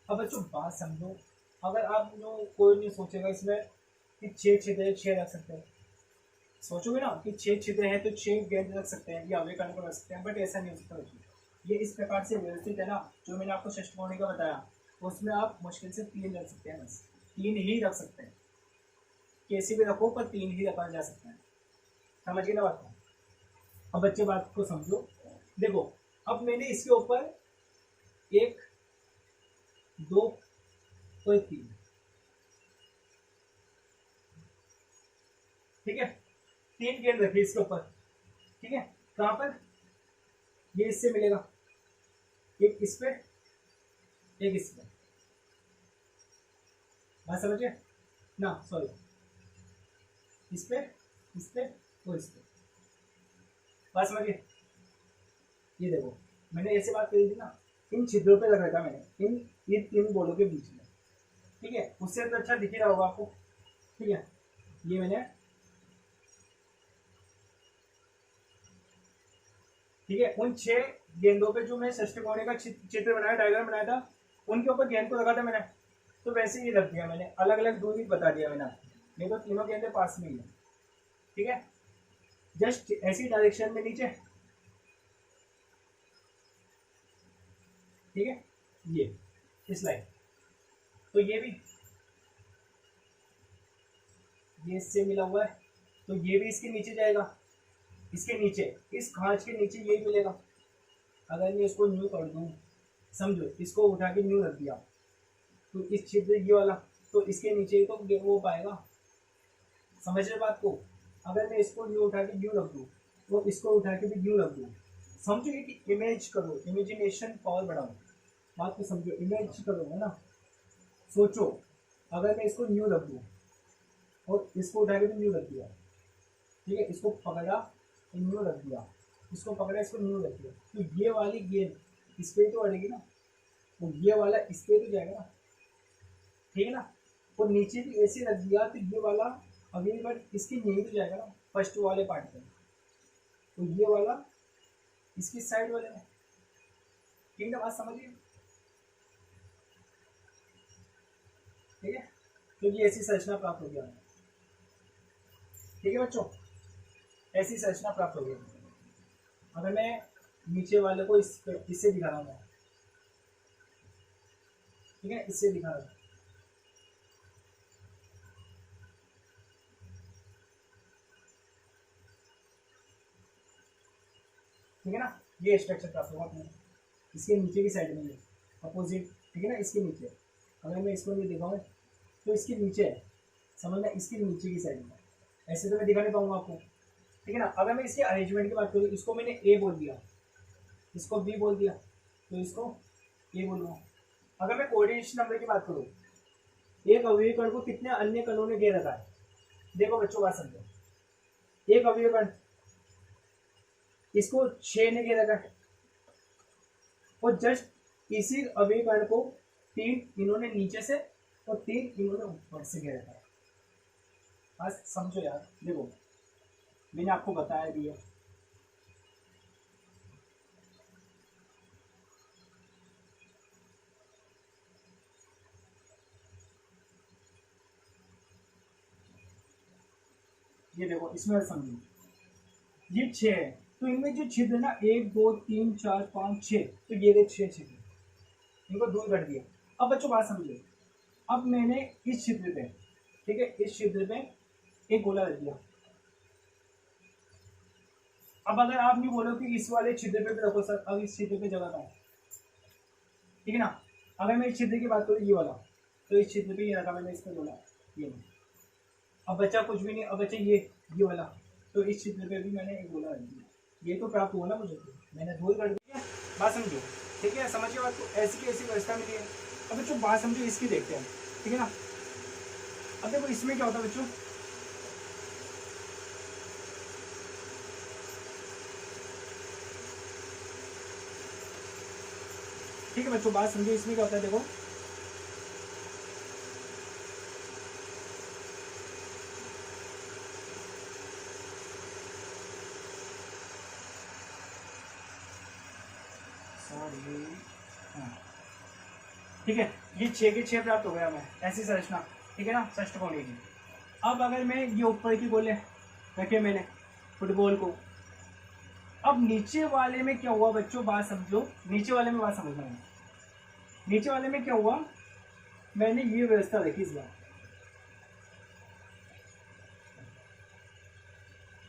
अब बच्चों बात समझो, अगर आप लोग कोई नहीं सोचेगा इसमें कि 6 छिद्र 6 रख सकते हैं, सोचोगे ना कि 6 छिद्र हैं तो 6 गेंद रख सकते हैं या अवयव कण को रख सकते हैं, बट ऐसा नहीं हो सकता बच्चों। ये इस प्रकार से व्यवस्थित है ना, जो मैंने आपको षटकोणी का बताया, उसमें आप मुश्किल से 3 रख सकते हैं, बस 3 ही रख सकते हैं, कैसे भी रखो पर 3 ही रखा जा सकता है। समझ गए ना बात को। अब बच्चे बात को समझो, देखो अब मैंने इसके ऊपर 1 2 और 3, ठीक है, 3 गेंद रखिए इसके ऊपर, ठीक है, कहां पर, ये इससे मिलेगा, एक इस पे एक इस पे, बात समझिए ना, सॉरी, इस पे और इस पे, बात समझिए। ये देखो मैंने ऐसे बात करी थी ना, इन छिद्रों पे लग रखा मैंने, इन 3 बोलों के बीच में, ठीक है, उससे तो अच्छा दिख ही रहा होगा आपको, ठीक है। ये मैंने, ठीक है, उन 6 गेंदों पे जो मैं षष्ठकोणीय का चित्र बनाया, डायग्राम बनाया था, उनके ऊपर गेंद को लगा था मैंने, तो वैसे ही रख दिया मैंने, अलग अलग दूरी बता दिया मैंने, नहीं तो तीनों गेंदे पास में ही है, ठीक है, जस्ट ऐसी डायरेक्शन में नीचे, ठीक है, ये इस लाइन, तो ये भी ये इससे मिला हुआ है, तो ये भी इसके नीचे जाएगा, इसके नीचे, इस खांच के नीचे यही मिलेगा। अगर मैं इसको न्यू कर दूं, समझो इसको उठा के न्यू रख दिया, तो इस छिद्र ये वाला, तो इसके नीचे ही तो वो पाएगा, समझ रहे बात को। अगर मैं इसको न्यू उठा के न्यू रख दूं, तो इसको उठा के भी न्यू रख दूं, समझो कि इमेज करो, इमेजिनेशन पावर बढ़ाओ, बात को समझो, इमेज करो है ना। सोचो अगर मैं इसको न्यू रख दूँ और इसको उठा के तो न्यू रख दिया, ठीक है, इसको पकड़ा तो न्यू रख दिया, इसको पकड़ा इसको न्यू रख दिया, तो ये वाली गेंद इस पे तो अड़ेगी ना, तो ये वाला इस पे तो जाएगा ना, ठीक है ना। और नीचे भी ऐसे रख दिया तो ये वाला अगली बार इसके यही तो जाएगा ना, फर्स्ट वाले पार्ट पे, तो ये वाला इसकी साइड वाले में, ठीक है, बात समझिए, ठीक है। तो ये ऐसी संरचना प्राप्त हो गया, ठीक है बच्चों, ऐसी संरचना प्राप्त हो गई। अगर मैं नीचे वाले को इससे दिखा रहा हूँ, ठीक है, इससे दिखा रहा हूँ, ठीक है ना, ये स्ट्रक्चर प्राप्त होगा अपने इसके नीचे की साइड में अपोजिट, ठीक है ना, इसके नीचे। अगर मैं इसको नहीं दिखाऊँ तो इसके नीचे है, समझना, इसके नीचे की साइड में, ऐसे तो मैं दिखा नहीं पाऊंगा आपको, ठीक है ना। अगर मैं इसके अरेंजमेंट की बात करूँ, इसको मैंने ए बोल दिया, इसको बी बोल दिया, तो इसको ए बोलूँगा। अगर मैं कोऑर्डिनेशन नंबर की बात करूँ, एक अवयवी कण को कितने अन्य कणों ने घेर रखा है, देखो बच्चों बात समझो, एक अवयवी कण इसको 6 ने घेर रखा है, और जस्ट इसी अवयवी कण को 3 इन्होंने नीचे से और 3 इन्होंने ऊपर से घेर रखा है। बस समझो यार, देखो मैंने आपको बताया भी है, ये देखो इसमें समझो, ये 6 है, तो इनमें जो छिद्र है ना 1 2 3 4 5 6, तो ये 6 छिद्र, इनको दूर कर दिया। अब बच्चों बात समझिए, अब मैंने इस छिद्र पे, ठीक है, इस छिद्र पे एक गोला रख दिया। अब अगर आप नहीं बोलो कि इस वाले छिद्र पे भी रखो सर, अब इस छिद्र पे जगह है, ठीक है ना। अगर मैं इस छिद्र की बात करूँ ये वाला, तो इस छिद्र पे ये रखा मैंने, इसमें बोला ये, अब बच्चा कुछ भी नहीं, अब बच्चा ये वाला, तो इस छिद्र पे भी मैंने एक गोला रख दिया, ये तो प्राप्त हुआ ना मुझे, तो मैंने दूर कर दिया, बात समझो, ठीक है, समझिए बात को, ऐसी की ऐसी व्यवस्था मिली है। अब बच्चों बात समझो, इसकी देखते हैं, ठीक है ना। अब देखो इसमें क्या होता है बच्चों, ठीक है बच्चों बात समझो, इसमें क्या होता है देखो, सॉरी, हाँ ठीक है, ये 6 के 6 प्राप्त हो गया हमें, ऐसी संरचना, ठीक है ना, षष्ठकोणीय की। अब अगर मैं ये ऊपर की गोले रखे मैंने फुटबॉल को, अब नीचे वाले में क्या हुआ बच्चों, बात समझो, नीचे वाले में बात समझना है, नीचे वाले में क्या हुआ, मैंने ये व्यवस्था रखी इस बार,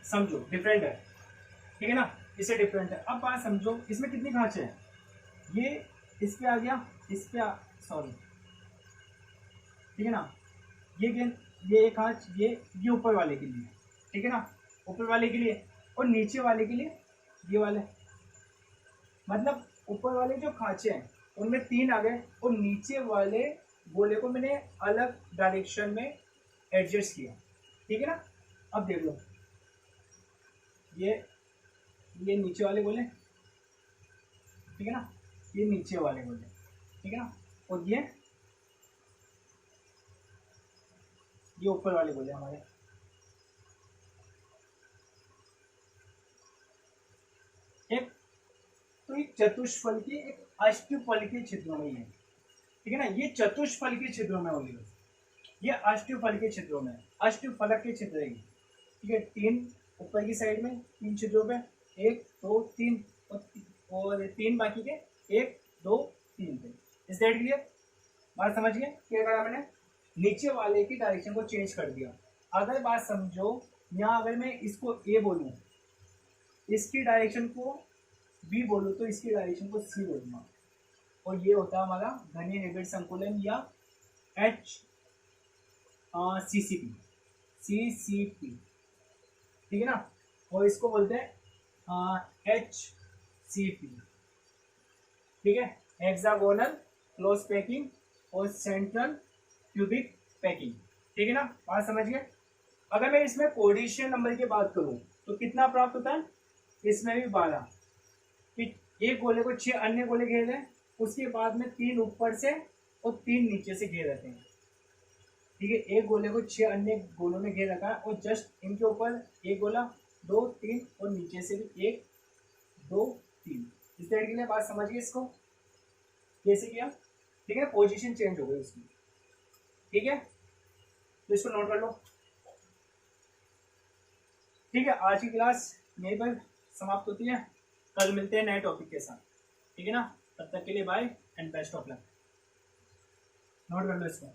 समझो डिफरेंट है, ठीक है ना, इससे डिफरेंट है। अब बात समझो, इसमें कितनी खांचे हैं, ये इस पे आ गया, इस पे सॉरी, ठीक है ना, ये गेंद, ये एक खांच, ये ऊपर वाले के लिए, ठीक है ना, ऊपर वाले के लिए, और नीचे वाले के लिए ये वाले, मतलब ऊपर वाले जो खांचे हैं उनमें 3 आ गए, और नीचे वाले गोले को मैंने अलग डायरेक्शन में एडजस्ट किया, ठीक है ना। अब देख लो, ये नीचे वाले गोले, ठीक है ना, ये नीचे वाले गोले, ठीक है ना, और ये ऊपर वाले गोले हमारे, एक, तो एक चतुष्फल की एक अष्टफल के छिद्रों में है, ठीक है ना, ये चतुष्फल के छिद्रों में होगी, ये अष्टफल के छिद्रों में, अष्टफलक के छिद्र है, ठीक है, 3 ऊपर की साइड में 3 छिद्रों पे, 1 2 3 और 3 बाकी के 1 2 3 पे, इस दैट क्लियर, बात समझिए, क्या करा मैंने, नीचे वाले की डायरेक्शन को चेंज कर दिया। अगर बात समझो, यहाँ अगर मैं इसको ए बोलूँ, इसकी डायरेक्शन को बी बोलूँ, तो इसकी डायरेक्शन को सी बोलूँगा, और ये होता है हमारा घनीय निबिड़ संकुलन या एच सी सी पी, ठीक है ना, और इसको बोलते हैं एच सी पी, ठीक है, हेक्सागोनल क्लोज पैकिंग और सेंट्रल क्यूबिक पैकिंग। ठीक है ना, बात समझ गए। अगर मैं इसमें कोऑर्डिनेशन नंबर की बात करूं तो कितना प्राप्त होता है, इसमें भी 12। एक गोले को 6 अन्य गोले घेर रहे हैं, उसके बाद में 3 ऊपर से और 3 नीचे से घेर रखे हैं। ठीक है, एक गोले को 6 अन्य गोलों में घेर रखा है और जस्ट इनके ऊपर एक गोला, 2 3 और नीचे से भी 1 2 3। इस तरह के लिए बात समझिए इसको कैसे किया। ठीक है, पोजीशन चेंज हो गई उसकी। ठीक है, तो इसको नोट कर लो। ठीक है, आज की क्लास यहीं पर समाप्त होती है, कल मिलते हैं नए टॉपिक के साथ। ठीक है ना, तब तक के लिए bye and best of luck. Note कर लो इसको।